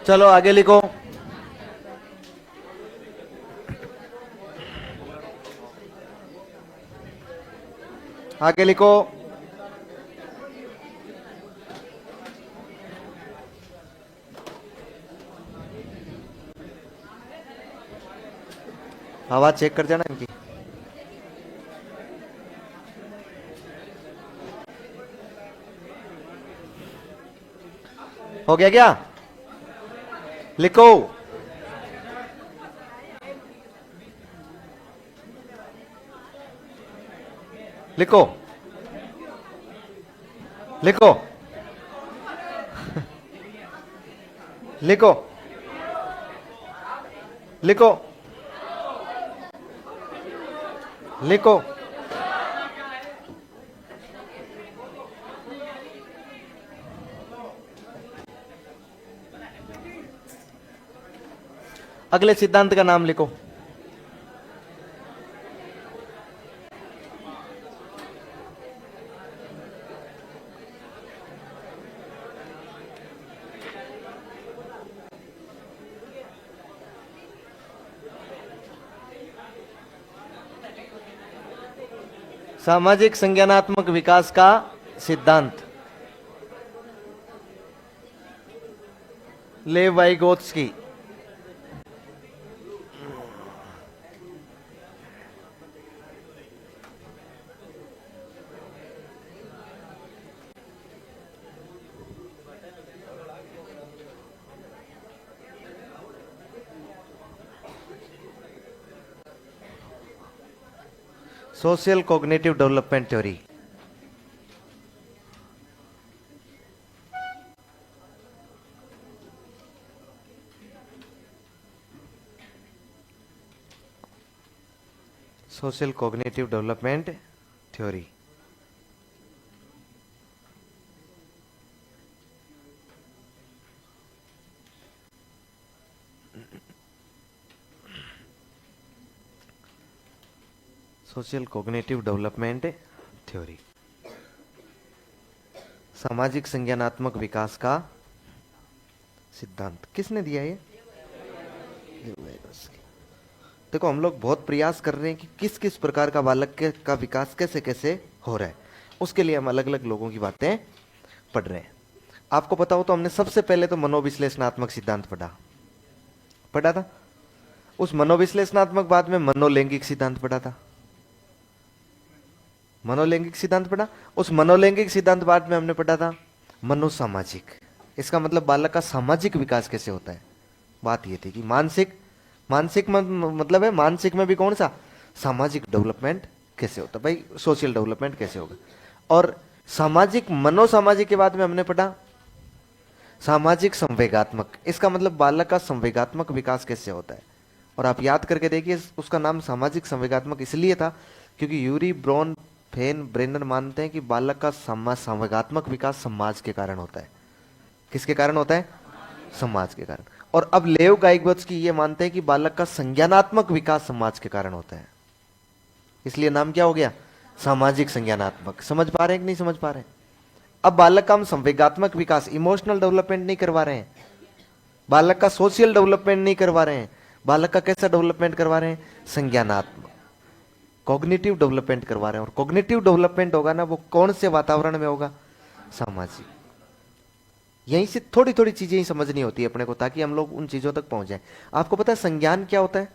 चलो आगे लिखो। आगे लिखो। आवाज चेक कर जाना इनकी। हो गया क्या? लिखो। लिखो। लिखो। लिखो। लिखो। लिखो। अगले सिद्धांत का नाम लिखो। सामाजिक संज्ञानात्मक विकास का सिद्धांत, लेव Vygotsky. Social cognitive development theory. Social cognitive development theory. Social cognitive development theory, सामाजिक संज्ञानात्मक विकास का सिद्धांत। किसने दिया ये? देखो, हम लोग बहुत प्रयास कर रहे हैं कि किस किस प्रकार का बालक का विकास कैसे कैसे हो रहा है, उसके लिए हम अलग अलग लोगों की बातें पढ़ रहे हैं। आपको पता हो तो हमने सबसे पहले तो मनोविश्लेषणात्मक सिद्धांत पढ़ा था। उस मनोविश्लेषणात्मक बाद में मनोलैंगिक सिद्धांत पढ़ा था। मनोलैंगिक सिद्धांत पढ़ा। उस मनोलैंगिक सिद्धांत बाद में हमने पढ़ा था मनोसामाजिक। इसका मतलब बालक का सामाजिक विकास कैसे होता है। बात यह थी कि मानसिक मतलब है मानसिक में भी कौन सा, सामाजिक डेवलपमेंट कैसे होता है भाई, सोशल डेवलपमेंट कैसे होगा। और सामाजिक मनोसामाजिक के बाद में हमने पढ़ा सामाजिक संवेगात्मक। इसका मतलब बालक का संवेगात्मक विकास कैसे होता है। और आप याद करके देखिए, उसका नाम सामाजिक संवेगात्मक इसलिए था क्योंकि यूरी ब्रॉन फेन ब्रेनर मानते हैं कि बालक का संवेगात्मक विकास समाज के कारण होता है। किसके कारण होता है? समाज के कारण। और अब लेव गाइगवत्स्की ये मानते हैं कि बालक का संज्ञानात्मक विकास समाज के कारण होता है। इसलिए नाम क्या हो गया? सामाजिक संज्ञानात्मक। समझ पा रहे हैं कि नहीं समझ पा रहे हैं? अब बालक का हम संवेगात्मक विकास, इमोशनल डेवलपमेंट नहीं करवा रहे हैं, बालक का सोशल डेवलपमेंट नहीं करवा रहे हैं, बालक का कैसा डेवलपमेंट करवा रहे हैं? संज्ञानात्मक, कॉग्निटिव डेवलपमेंट करवा रहे हैं। और कॉग्निटिव डेवलपमेंट होगा ना, वो कौन से वातावरण में होगा? सामाजिक। यहीं से थोड़ी थोड़ी चीजें ही समझनी होती है अपने को, ताकि हम लोग उन चीजों तक पहुंच जाए। आपको पता है संज्ञान क्या होता है?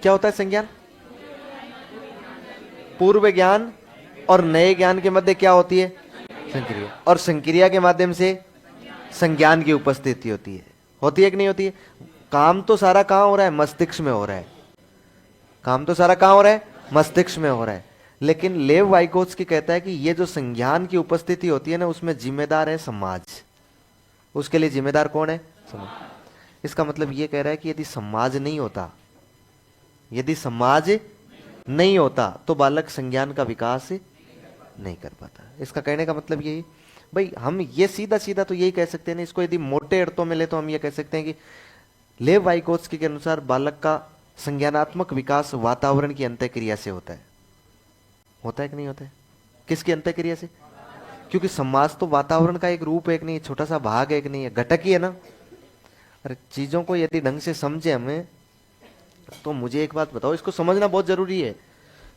क्या होता है संज्ञान? पूर्व ज्ञान और नए ज्ञान के मध्य क्या होती है? संक्रिया। और संक्रिया के माध्यम से संज्ञान की उपस्थिति होती है कि नहीं होती है? काम तो सारा कहां हो रहा है? मस्तिष्क में हो रहा है। काम तो सारा कहां हो रहा है? मस्तिष्क में हो रहा है। लेकिन लेव वाइगोत्स्की कहता है कि ये जो संज्ञान की उपस्थिति होती है ना, उसमें जिम्मेदार है समाज। उसके लिए जिम्मेदार कौन है? समाज। इसका मतलब ये कह रहा है कि यदि समाज नहीं होता तो बालक संज्ञान का विकास नहीं कर पाता। इसका कहने का मतलब यही भाई, हम ये सीधा सीधा तो यही कह सकते हैं ना, इसको यदि मोटे अर्थों में ले तो हम ये कह सकते हैं कि लेव वाइगोत्स्की के अनुसार बालक का संज्ञानात्मक विकास वातावरण की अंतःक्रिया से होता है कि नहीं होता है? किसकी अंतःक्रिया से? क्योंकि समाज तो वातावरण का एक रूप एक नहीं है, छोटा सा भाग एक नहीं है, घटक ही है ना। अरे चीजों को यदि ढंग से समझे हमें, तो मुझे एक बात बताओ, इसको समझना बहुत जरूरी है।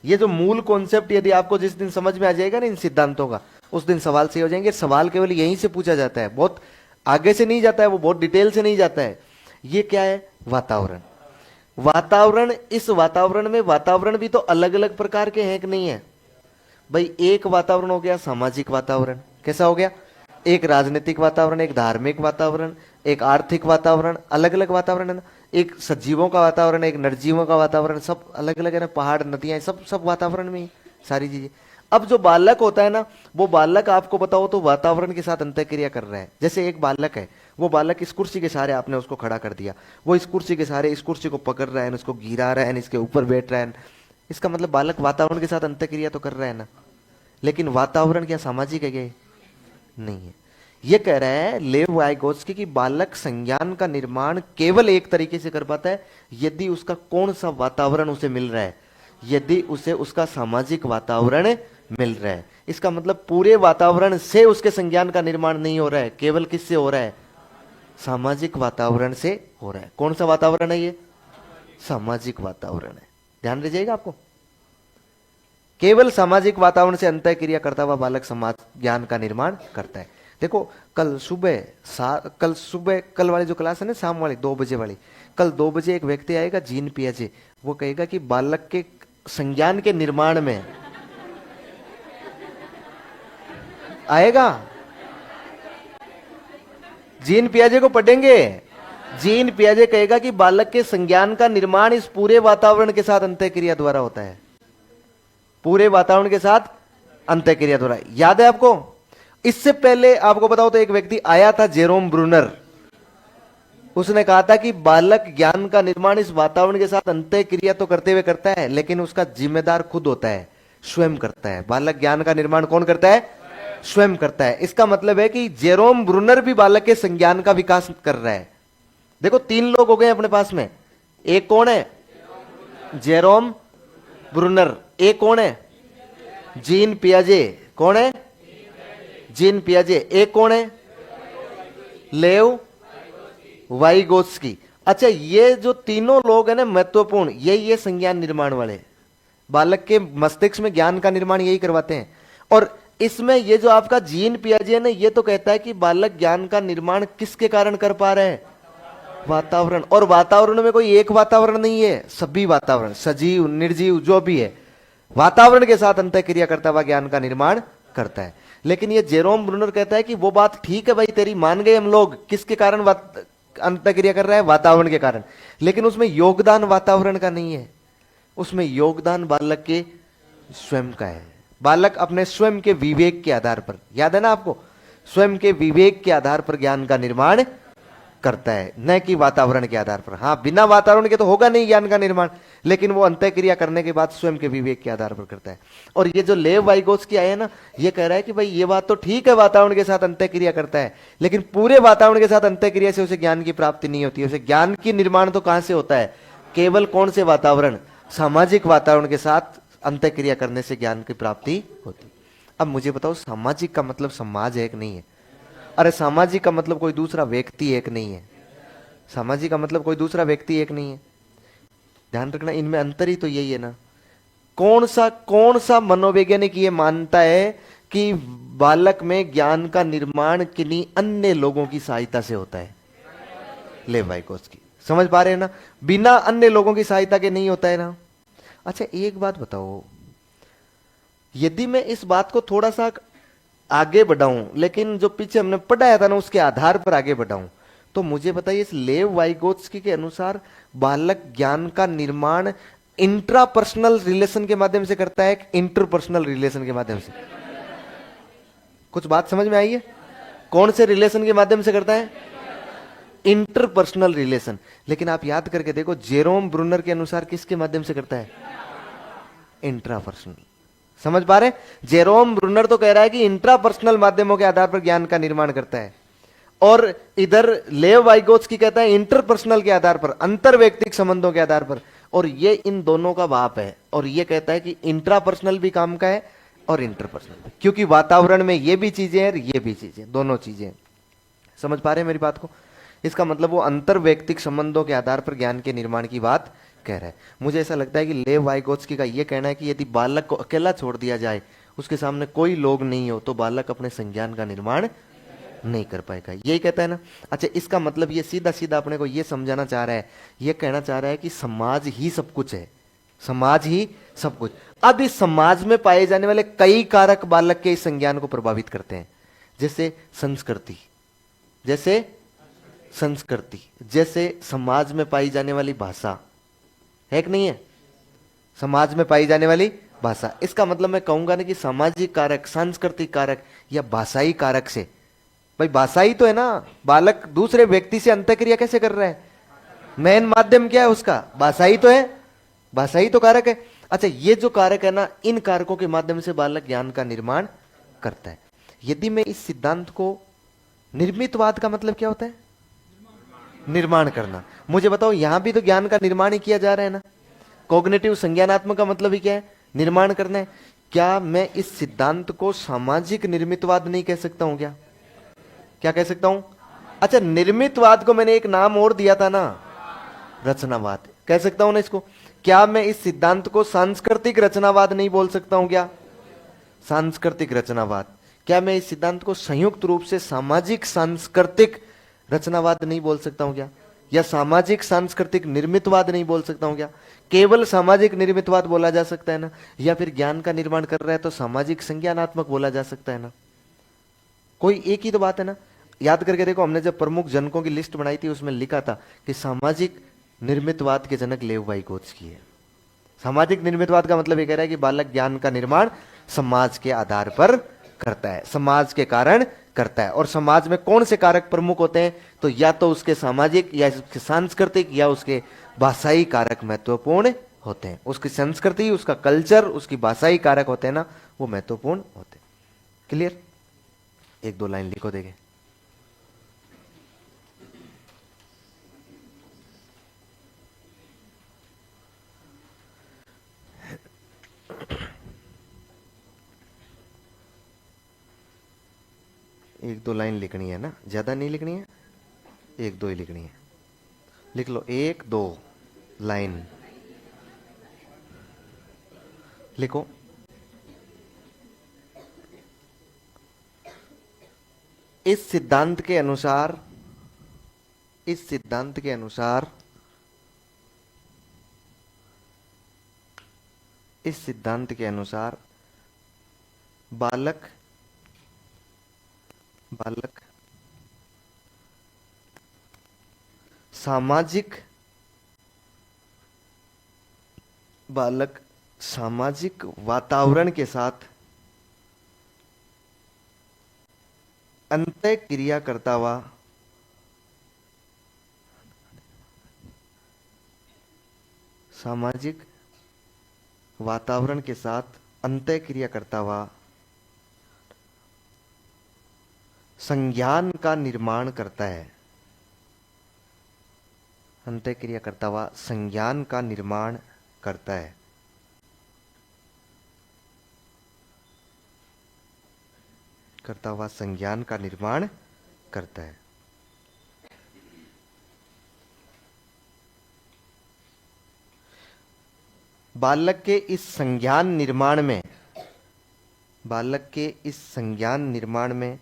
ये जो मूल कॉन्सेप्ट यदि आपको जिस दिन समझ में आ जाएगा ना इन सिद्धांतों का, उस दिन सवाल सही हो जाएंगे। सवाल केवल यहीं से पूछा जाता है, बहुत आगे से नहीं जाता है, वो बहुत डिटेल से नहीं जाता है। ये क्या है? वातावरण। वातावरण, इस वातावरण में वातावरण भी तो अलग अलग प्रकार के हैं कि नहीं है भाई? एक वातावरण हो गया सामाजिक वातावरण, कैसा हो गया? एक राजनीतिक वातावरण, एक धार्मिक वातावरण, एक आर्थिक वातावरण, अलग अलग वातावरण है ना। एक सजीवों का वातावरण, एक निर्जीवों का वातावरण, सब अलग अलग है ना। पहाड़, नदियां, सब सब वातावरण में ही सारी चीजें। अब जो बालक होता है ना, वो बालक आपको बताओ तो वातावरण के साथ अंतःक्रिया कर रहा है। जैसे एक बालक है, वो बालक इस कुर्सी के सहारे आपने उसको खड़ा कर दिया, वो इस कुर्सी के सहारे इस कुर्सी को पकड़ रहा है, उसको गिरा रहा है, इसके ऊपर बैठ रहा है। इसका मतलब बालक वातावरण के साथ अंतःक्रिया तो कर रहा है ना। लेकिन वातावरण क्या सामाजिक है क्या? नहीं है। ये कह रहा है लेव वाइगोत्स्की कि बालक संज्ञान का निर्माण केवल एक तरीके से कर पाता है यदि उसका कौन सा वातावरण उसे मिल रहा है, यदि उसे उसका सामाजिक वातावरण मिल रहा है। इसका मतलब पूरे वातावरण से उसके संज्ञान का निर्माण नहीं हो रहा है, केवल किससे हो रहा है? सामाजिक वातावरण से हो रहा है। कौन सा वातावरण है ये? सामाजिक वातावरण है। ध्यान रखिएगा आपको, केवल सामाजिक वातावरण से अंतःक्रिया करता हुआ बालक समाज ज्ञान का निर्माण करता है। देखो कल सुबह कल वाली जो क्लास है ना, शाम वाली 2 बजे वाली, कल 2 बजे एक व्यक्ति आएगा जीन पियाजे, वो कहेगा कि बालक के संज्ञान के निर्माण में आएगा। जीन पियाजे को पढ़ेंगे। जीन पियाजे कहेगा कि बालक के संज्ञान का निर्माण इस पूरे वातावरण के साथ अंतःक्रिया द्वारा होता है। पूरे वातावरण के साथ अंतःक्रिया द्वारा। याद है आपको? इससे पहले आपको बताओ तो एक व्यक्ति आया था, जेरोम ब्रूनर। उसने कहा था कि बालक ज्ञान का निर्माण इस वातावरण के साथ अंतःक्रिया तो करते हुए करता है, लेकिन उसका जिम्मेदार खुद होता है, स्वयं करता है। बालक ज्ञान का निर्माण कौन करता है? स्वयं करता है। इसका मतलब है कि जेरोम ब्रूनर भी बालक के संज्ञान का विकास कर रहा है। देखो 3 लोग हो गए अपने पास में। एक कौन है? Jerome Bruner. एक कौन है? जीन पियाजे। कौन है? जीन पियाजे। एक कौन है? लेव वाइगोत्स्की। अच्छा, ये जो तीनों लोग हैं ना महत्वपूर्ण, ये संज्ञान निर्माण वाले, बालक के मस्तिष्क में ज्ञान का निर्माण यही करवाते हैं। और इसमें ये जो आपका जीन पियाजे है ना, ये तो कहता है कि बालक ज्ञान का निर्माण किसके कारण कर पा रहे हैं? वातावरण। और वातावरण में कोई एक वातावरण नहीं है, सभी वातावरण, सजीव निर्जीव जो भी है, वातावरण के साथ अंतःक्रिया करता हुआ ज्ञान का निर्माण करता है। लेकिन ये जेरोम ब्रूनर कहता है कि वो बात ठीक है भाई तेरी, मान गए हम लोग, किसके कारण अंतःक्रिया कर रहा है? वातावरण के कारण। लेकिन उसमें योगदान वातावरण का नहीं है, उसमें योगदान बालक के स्वयं का है। बालक अपने स्वयं के विवेक के आधार पर, याद है ना आपको, स्वयं के विवेक के आधार पर ज्ञान का निर्माण करता है, न कि वातावरण के आधार पर। हाँ, बिना वातावरण के तो होगा नहीं ज्ञान का निर्माण, लेकिन वो अंतःक्रिया करने के बाद स्वयं के विवेक के आधार पर करता है। और ये जो लेव वाइगोत्स्की आया है ना, ये कह रहा है कि भाई ये बात तो ठीक है, वातावरण के साथ अंतःक्रिया करता है, लेकिन पूरे वातावरण के साथ अंतःक्रिया से उसे ज्ञान की प्राप्ति नहीं होती है। उसे ज्ञान की निर्माण तो कहां से होता है? केवल कौन से वातावरण? सामाजिक वातावरण के साथ अंतःक्रिया करने से ज्ञान की प्राप्ति होती। अब मुझे बताओ, सामाजिक का मतलब समाज एक नहीं है। अरे सामाजिक का मतलब कोई दूसरा व्यक्ति एक नहीं है। सामाजिक का मतलब कोई दूसरा व्यक्ति एक नहीं है। ध्यान रखना, इनमें अंतर ही तो यही है ना। कौन सा मनोवैज्ञानिक ये मानता है कि बालक में ज्ञान का निर्माण किन्हीं अन्य लोगों की सहायता से होता है? लेव वाइगोत्स्की। समझ पा रहे हैं ना? बिना अन्य लोगों की सहायता के नहीं होता है ना। अच्छा एक बात बताओ, यदि मैं इस बात को थोड़ा सा आगे बढ़ाऊं, लेकिन जो पीछे हमने पढ़ाया था ना उसके आधार पर आगे बढ़ाऊं, तो मुझे बताइए, इस लेव वाइगोत्स्की के अनुसार बालक ज्ञान का निर्माण इंट्रापर्सनल रिलेशन के माध्यम से करता है, इंटरपर्सनल रिलेशन के माध्यम से? कुछ बात समझ में आई है? कौन से रिलेशन के माध्यम से करता है? Interpersonal relation. लेकिन आप याद करके देखो, जेरोम ब्रूनर के अनुसार किसके माध्यम से करता है? इंट्रापर्सनल। समझ पा रहे? जेरोम ब्रूनर तो कह रहा है कि इंट्रापर्सनल माध्यमों के आधार पर ज्ञान का निर्माण करता है, और इधर लेव वाइगोत्स्की कहता है इंटरपर्सनल के आधार पर, अंतर व्यक्तिक संबंधों के आधार पर। और ये इन दोनों का बाप है। और ये कहता है कि इंट्रापर्सनल भी काम का है और इंटरपर्सनल, क्योंकि वातावरण में ये भी चीजें हैं और ये भी चीजें, दोनों चीजें हैं। समझ पा रहे हैं मेरी बात को? इसका मतलब वो अंतर व्यक्तिक संबंधों के आधार पर ज्ञान के निर्माण की बात कह रहा है। मुझे ऐसा लगता है कि लेव वाइगोत्स्की का ये कहना है कि यदि बालक को अकेला छोड़ दिया जाए, उसके सामने कोई लोग नहीं हो, तो बालक अपने संज्ञान का निर्माण नहीं कर पाएगा, यही कहता है ना। अच्छा, इसका मतलब ये सीधा सीधा अपने को ये समझाना चाह रहा है, ये कहना चाह रहा है कि समाज ही सब कुछ है, समाज ही सब कुछ। अब इस समाज में पाए जाने वाले कई कारक बालक के इस संज्ञान को प्रभावित करते हैं, जैसे संस्कृति, जैसे संस्कृति, जैसे समाज में पाई जाने वाली भाषा है कि नहीं है, समाज में पाई जाने वाली भाषा। इसका मतलब मैं कहूंगा ना कि सामाजिक कारक, सांस्कृतिक कारक या भाषाई कारक से, भाई भाषा ही तो है ना, बालक दूसरे व्यक्ति से अंतःक्रिया कैसे कर रहा है, मेन माध्यम क्या है उसका, भाषा ही तो है, भाषा ही तो कारक है। अच्छा, ये जो कारक है ना, इन कारकों के माध्यम से बालक ज्ञान का निर्माण करता है। यदि मैं इस सिद्धांत को, निर्मितवाद का मतलब क्या होता है, निर्माण करना, मुझे बताओ, यहां भी तो ज्ञान का निर्माण ही किया जा रहा है ना। कॉग्निटिव संज्ञानात्मक का मतलब ही क्या है, निर्माण करना है। क्या मैं इस सिद्धांत को सामाजिक निर्मितवाद नहीं कह सकता हूं क्या, क्या कह सकता हूं? अच्छा, निर्मितवाद को मैंने एक नाम और दिया था ना, रचनावाद, कह सकता हूं ना इसको। क्या मैं इस सिद्धांत को सांस्कृतिक रचनावाद नहीं बोल सकता हूं क्या, सांस्कृतिक रचनावाद? क्या मैं इस सिद्धांत को संयुक्त रूप से सामाजिक सांस्कृतिक रचनावाद नहीं बोल सकता हूं क्या, या सामाजिक सांस्कृतिक निर्मितवाद नहीं बोल सकता हूं क्या? केवल सामाजिक निर्मितवाद बोला जा सकता है ना, या फिर ज्ञान का निर्माण कर रहा है तो सामाजिक संज्ञानात्मक बोला जा सकता है ना, कोई एक ही तो बात है ना। याद करके देखो, हमने जब प्रमुख जनकों की लिस्ट बनाई थी उसमें लिखा था कि सामाजिक निर्मितवाद के जनक लेव वाइगोत्स्की है। सामाजिक निर्मितवाद का मतलब ये कह रहा है कि बालक ज्ञान का निर्माण समाज के आधार पर करता है, समाज के कारण करता है। और समाज में कौन से कारक प्रमुख होते हैं, तो या तो उसके सामाजिक या उसके सांस्कृतिक या उसके भाषाई कारक महत्वपूर्ण होते हैं। उसकी संस्कृति, उसका कल्चर, उसकी भाषाई कारक होते हैं ना, वो महत्वपूर्ण होते हैं। क्लियर? एक दो लाइन लिखो देखे। एक दो लाइन लिखनी है ना, ज्यादा नहीं लिखनी है, एक दो ही लिखनी है। लिख लो, एक दो लाइन लिखो। इस सिद्धांत के अनुसार, इस सिद्धांत के अनुसार, इस सिद्धांत के अनुसार बालक, बालक सामाजिक, बालक सामाजिक वातावरण के साथ अंतः क्रिया करता हुआ, सामाजिक वातावरण के साथ अंतः क्रिया करता हुआ संज्ञान का निर्माण करता है, अंतः क्रिया करता हुआ संज्ञान का निर्माण करता है। करता हुआ संज्ञान का निर्माण करता है। बालक के इस संज्ञान निर्माण में, बालक के इस संज्ञान निर्माण में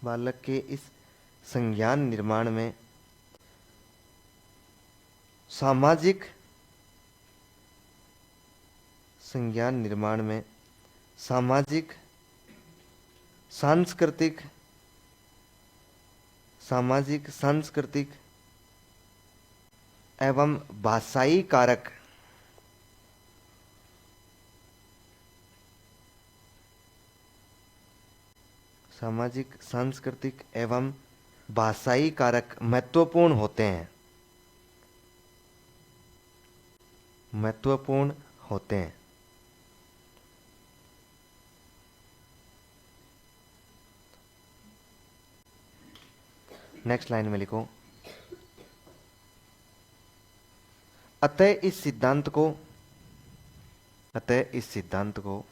बालक के इस संज्ञान निर्माण में सामाजिक, संज्ञान निर्माण में सामाजिक, सांस्कृतिक, सामाजिक, सांस्कृतिक एवं भाषाई कारक, सामाजिक, सांस्कृतिक एवं भाषाई कारक महत्वपूर्ण होते हैं, महत्वपूर्ण होते हैं। नेक्स्ट लाइन में लिखो, अतः इस सिद्धांत को अतः इस सिद्धांत को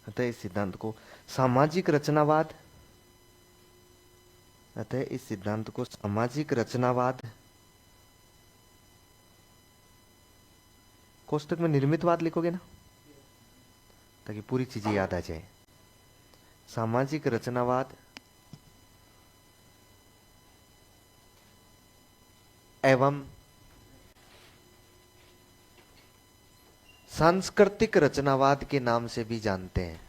अतः इस सिद्धांत को सामाजिक रचनावाद अतः इस सिद्धांत को सामाजिक रचनावाद कोष्टक में निर्मितवाद लिखोगे ना, ताकि पूरी चीजें याद आ जाए। सामाजिक रचनावाद एवं सांस्कृतिक रचनावाद के नाम से भी जानते हैं,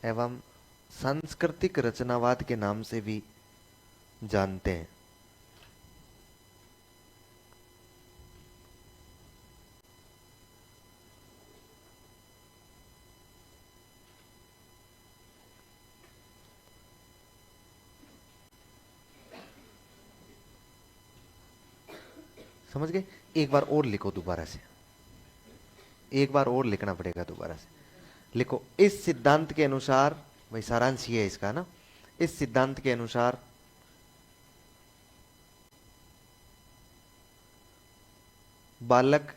एवं सांस्कृतिक रचनावाद के नाम से भी जानते हैं। समझ गए? एक बार और लिखो दोबारा से, एक बार और लिखना पड़ेगा दोबारा से। लिखो, इस सिद्धांत के अनुसार, भाई सारांश ये है इसका ना, इस सिद्धांत के अनुसार बालक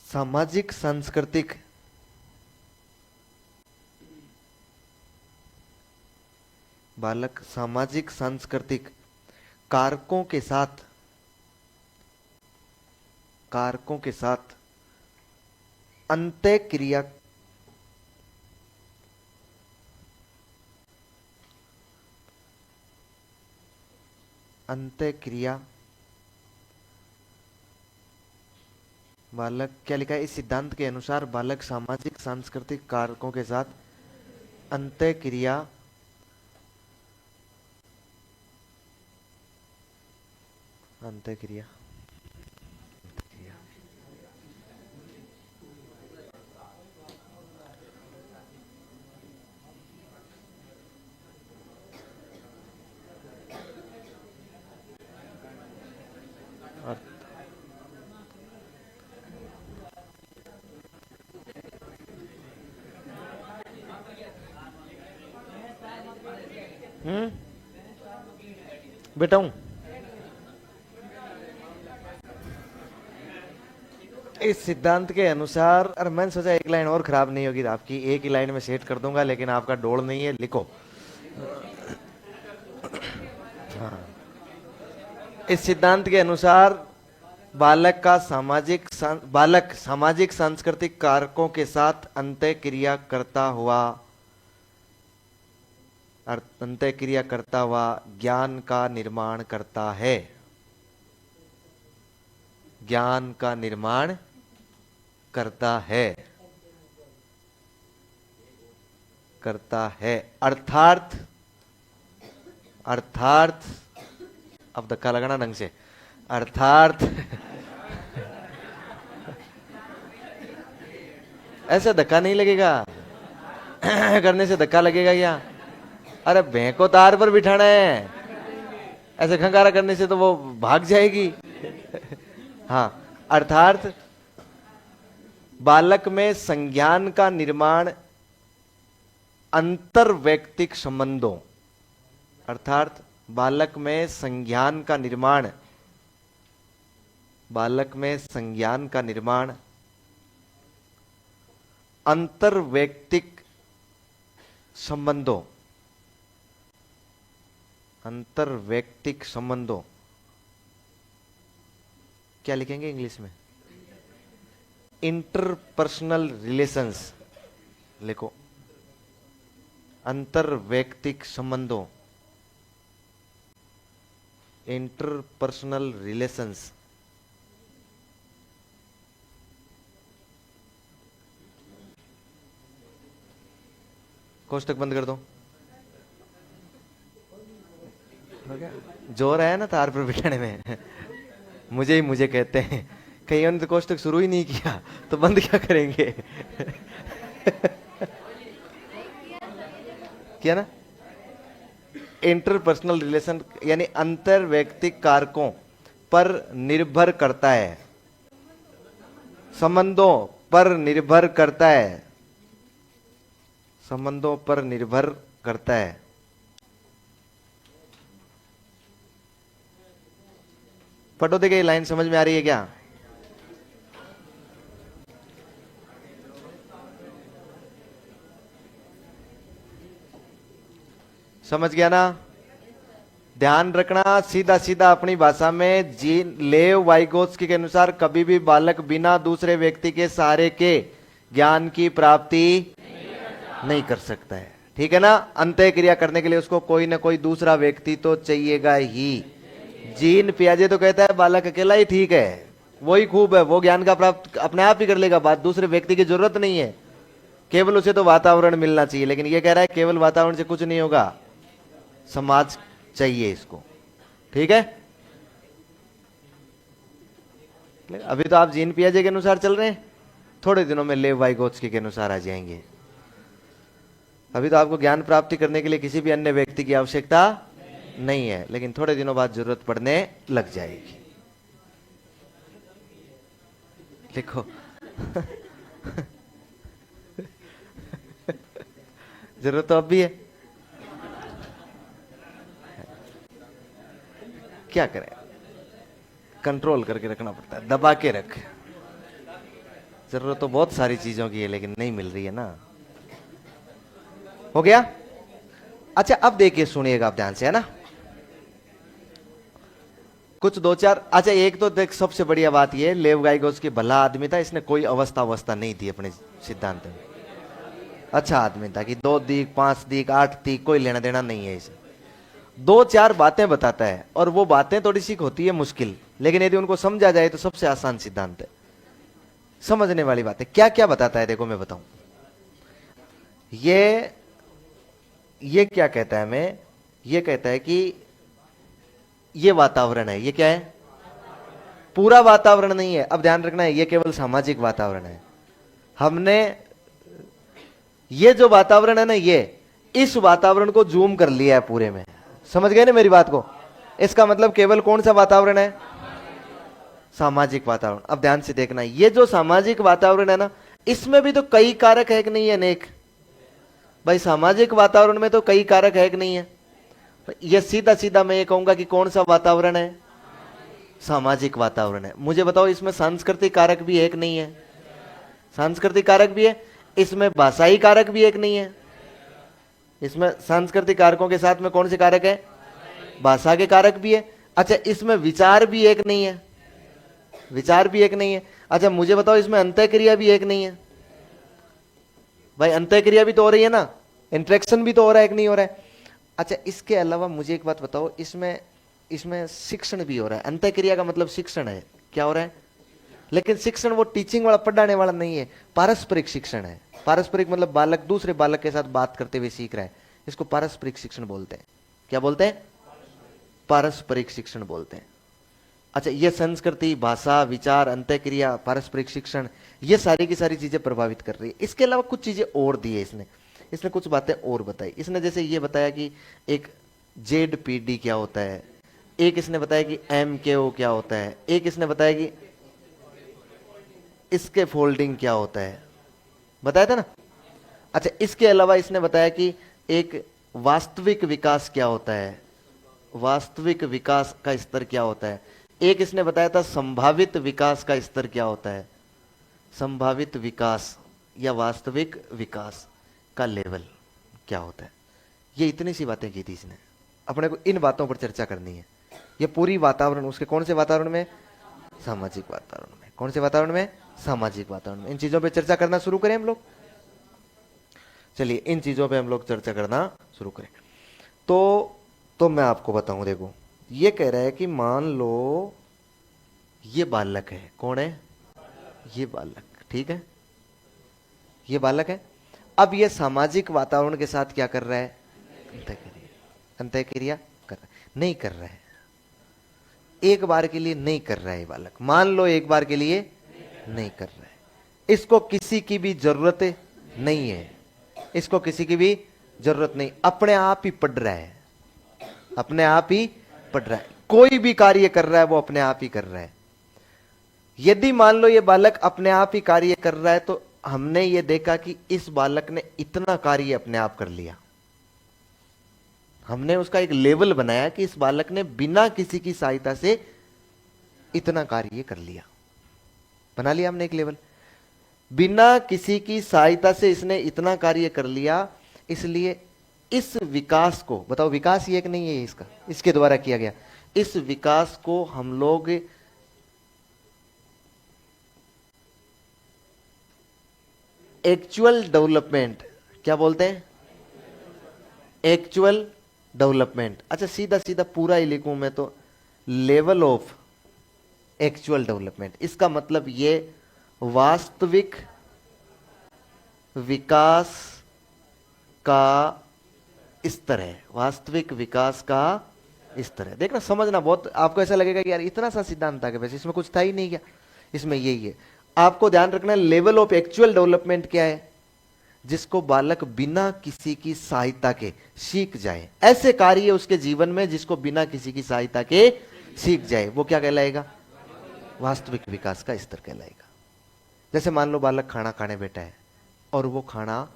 सामाजिक सांस्कृतिक बालक सामाजिक सांस्कृतिक कारकों के साथ अंतःक्रिया बालक, क्या लिखा है? इस सिद्धांत के अनुसार बालक सामाजिक सांस्कृतिक कारकों के साथ अंतःक्रिया अंतःक्रिया बेटा हूं। इस सिद्धांत के अनुसार, अरे मैंने सोचा एक लाइन और खराब नहीं होगी आपकी, एक ही लाइन में सेट कर दूंगा, लेकिन आपका डोल नहीं है। लिखो, हाँ। इस सिद्धांत के अनुसार बालक सामाजिक सांस्कृतिक कारकों के साथ अंतःक्रिया करता हुआ ज्ञान का निर्माण करता है। ज्ञान का निर्माण करता है अर्थात अब धक्का लगाना ढंग से, अर्थात ऐसे धक्का नहीं लगेगा करने से धक्का लगेगा क्या? अरे भैं को तार पर बिठाना है, ऐसे खंगारा करने से तो वो भाग जाएगी। हाँ, अर्थात बालक में संज्ञान का निर्माण अंतरवैयक्तिक संबंधों, अर्थात बालक में संज्ञान का निर्माण अंतरवैयक्तिक संबंधों, क्या लिखेंगे इंग्लिश में? Interpersonal relations. लिखो, अंतरवैयक्तिक संबंधों, इंटरपर्सनल रिलेशंस। कोष्टक बंद कर दो। हो गया? जोर है ना तार पर बिठाने में मुझे कहते हैं, कईयों ने तो कोष्टक शुरू ही नहीं किया, तो बंद क्या करेंगे क्या ना? इंटरपर्सनल रिलेशन यानी अंतर वैयक्तिक कारकों पर निर्भर करता है, संबंधों पर निर्भर करता है, संबंधों पर निर्भर करता है। पढ़ो, देखिए लाइन समझ में आ रही है क्या? समझ गया ना? ध्यान रखना, सीधा सीधा अपनी भाषा में, जीन लेव वाइगोत्स्की के अनुसार कभी भी बालक बिना दूसरे व्यक्ति के सहारे के ज्ञान की प्राप्ति नहीं कर सकता है। ठीक है ना? अंतः क्रिया करने के लिए उसको कोई ना कोई दूसरा व्यक्ति तो चाहिएगा ही। जीन पियाजे तो कहता है बालक अकेला ही ठीक है, वही खूब है, वो ज्ञान का प्राप्त अपने आप ही कर लेगा, बात दूसरे व्यक्ति की जरूरत नहीं है, केवल उसे तो वातावरण मिलना चाहिए। लेकिन ये कह रहा है केवल वातावरण से कुछ नहीं होगा, समाज चाहिए इसको। ठीक है? अभी तो आप जीन पियाजे के अनुसार चल रहे हैं, थोड़े दिनों में लेव वाइगोत्स्की के अनुसार आ जाएंगे। अभी तो आपको ज्ञान प्राप्ति करने के लिए किसी भी अन्य व्यक्ति की आवश्यकता नहीं है, लेकिन थोड़े दिनों बाद जरूरत पड़ने लग जाएगी। देखो जरूरत तो अब भी है, क्या करें, कंट्रोल करके रखना पड़ता है, दबा के रख। जरूरत तो बहुत सारी चीजों की है, लेकिन नहीं मिल रही है ना। हो गया? अच्छा, अब देखिए, सुनिएगा आप ध्यान से, है ना? कुछ दो चार, अच्छा एक तो देख, सबसे बढ़िया बात ये, लेव वाइगोत्स्की भला आदमी था, इसने कोई अवस्था नहीं दी अपने सिद्धांत में। अच्छा आदमी था कि 2 दीक 5 दीक 8 दीक कोई लेना देना नहीं है इसे। 2-4 बातें बताता है, और वो बातें थोड़ी सी होती है मुश्किल, लेकिन यदि उनको समझा जाए तो सबसे आसान सिद्धांत है, समझने वाली बात है। क्या क्या बताता है, देखो मैं बताऊं। ये क्या कहता है हमें? ये कहता है कि ये वातावरण है, ये क्या है? पूरा वातावरण नहीं है। अब ध्यान रखना है, ये केवल सामाजिक वातावरण है। हमने ये जो वातावरण है ना, ये इस वातावरण को जूम कर लिया है पूरे में। समझ गए ना मेरी बात को? इसका मतलब केवल कौन सा वातावरण है? सामाजिक वातावरण। अब ध्यान से देखना, ये जो सामाजिक वातावरण है ना, इसमें भी तो कई कारक है कि नहीं है नेक? भाई सामाजिक वातावरण में तो कई कारक है कि नहीं है? ये सीधा सीधा मैं ये कहूंगा कि कौन सा वातावरण है? सामाजिक वातावरण है। मुझे बताओ, इसमें सांस्कृतिक कारक भी है कि नहीं है? सांस्कृतिक कारक भी है। इसमें भाषाई कारक भी है कि नहीं है? इसमें सांस्कृतिक कारकों के साथ में कौन से कारक है? भाषा के कारक भी है। अच्छा, इसमें विचार भी एक नहीं है? विचार भी एक नहीं है। अच्छा मुझे बताओ, इसमें अंतःक्रिया भी एक नहीं है? भाई अंतःक्रिया भी तो हो रही है ना, इंटरेक्शन भी तो हो रहा है कि नहीं हो रहा है? अच्छा, इसके अलावा मुझे एक बात बताओ, इसमें शिक्षण भी हो रहा है। अंतःक्रिया का मतलब शिक्षण है, क्या हो रहा है? लेकिन शिक्षण वो टीचिंग वाला, पढ़ाने वाला नहीं है, पारस्परिक शिक्षण है। पारस्परिक मतलब बालक दूसरे बालक के साथ बात करते हुए सीख रहा है, इसको पारस्परिक शिक्षण बोलते हैं। क्या बोलते हैं? पारस्परिक शिक्षण बोलते हैं। अच्छा, ये संस्कृति, भाषा, विचार, अंतःक्रिया, पारस्परिक शिक्षण, ये सारी की सारी चीजें प्रभावित कर रही है। इसके अलावा कुछ चीजें और दी है इसने कुछ बातें और बताई। इसने जैसे ये बताया कि एक ZPD क्या होता है, एक इसने बताया कि MKO क्या होता है, एक इसने बताया कि इसके फोल्डिंग क्या होता है, बताया था ना? अच्छा, इसके अलावा इसने बताया कि एक वास्तविक विकास क्या होता है, वास्तविक विकास का स्तर क्या होता है। एक इसने बताया था संभावित विकास का स्तर क्या होता है, संभावित विकास या वास्तविक विकास का लेवल क्या होता है। ये इतनी सी बातें की थी इसने। अपने को इन बातों पर चर्चा करनी है। ये पूरी वातावरण, उसके कौन से वातावरण में? सामाजिक वातावरण में। कौन से वातावरण में? सामाजिक वातावरण में। इन चीजों पे चर्चा करना शुरू करें हम लोग। चलिए इन चीजों पे हम लोग चर्चा करना शुरू करें। तो मैं आपको बताऊं, देखो ये कह रहा है कि मान लो ये बालक है। कौन है? ये बालक, ठीक है, ये बालक है। अब ये सामाजिक वातावरण के साथ क्या कर रहा है? अंतःक्रिया कर रहा है। नहीं कर रहा है, एक बार के लिए नहीं कर रहा है ये बालक। मान लो एक बार के लिए नहीं कर रहा है। इसको किसी की भी जरूरत नहीं है, इसको किसी की भी जरूरत नहीं, अपने आप ही पढ़ रहा है, अपने आप ही पढ़ रहा है। कोई भी कार्य कर रहा है वो अपने आप ही कर रहा है। यदि मान लो ये बालक अपने आप ही कार्य कर रहा है, तो हमने ये देखा कि इस बालक ने इतना कार्य अपने आप कर लिया, हमने उसका एक लेवल बनाया कि इस बालक ने बिना किसी की सहायता से इतना कार्य कर लिया, बना लिया हमने एक लेवल। बिना किसी की सहायता से इसने इतना कार्य कर लिया, इसलिए इस विकास को, बताओ विकास ये एक नहीं है इसका, इसके द्वारा किया गया, इस विकास को हम लोग एक्चुअल डेवलपमेंट क्या बोलते हैं? Actual development. अच्छा सीधा सीधा पूरा ही लिखूं मैं तो लेवल ऑफ एक्चुअल डेवलपमेंट, इसका मतलब ये वास्तविक विकास का स्तर है, वास्तविक विकास का स्तर है। देखना समझना, बहुत आपको ऐसा लगेगा कि यार इतना सा सिद्धांत आ गया, वैसे इसमें कुछ था ही नहीं क्या, इसमें यही है। आपको ध्यान रखना है लेवल ऑफ एक्चुअल डेवलपमेंट क्या है? जिसको बालक बिना किसी की सहायता के सीख जाए, ऐसे कार्य उसके जीवन में जिसको बिना किसी की सहायता के सीख जाए, वो क्या कहलाएगा? वास्तविक विकास का स्तर कहलाएगा। जैसे मान लो बालक खाना खाने बैठा है और वो खाना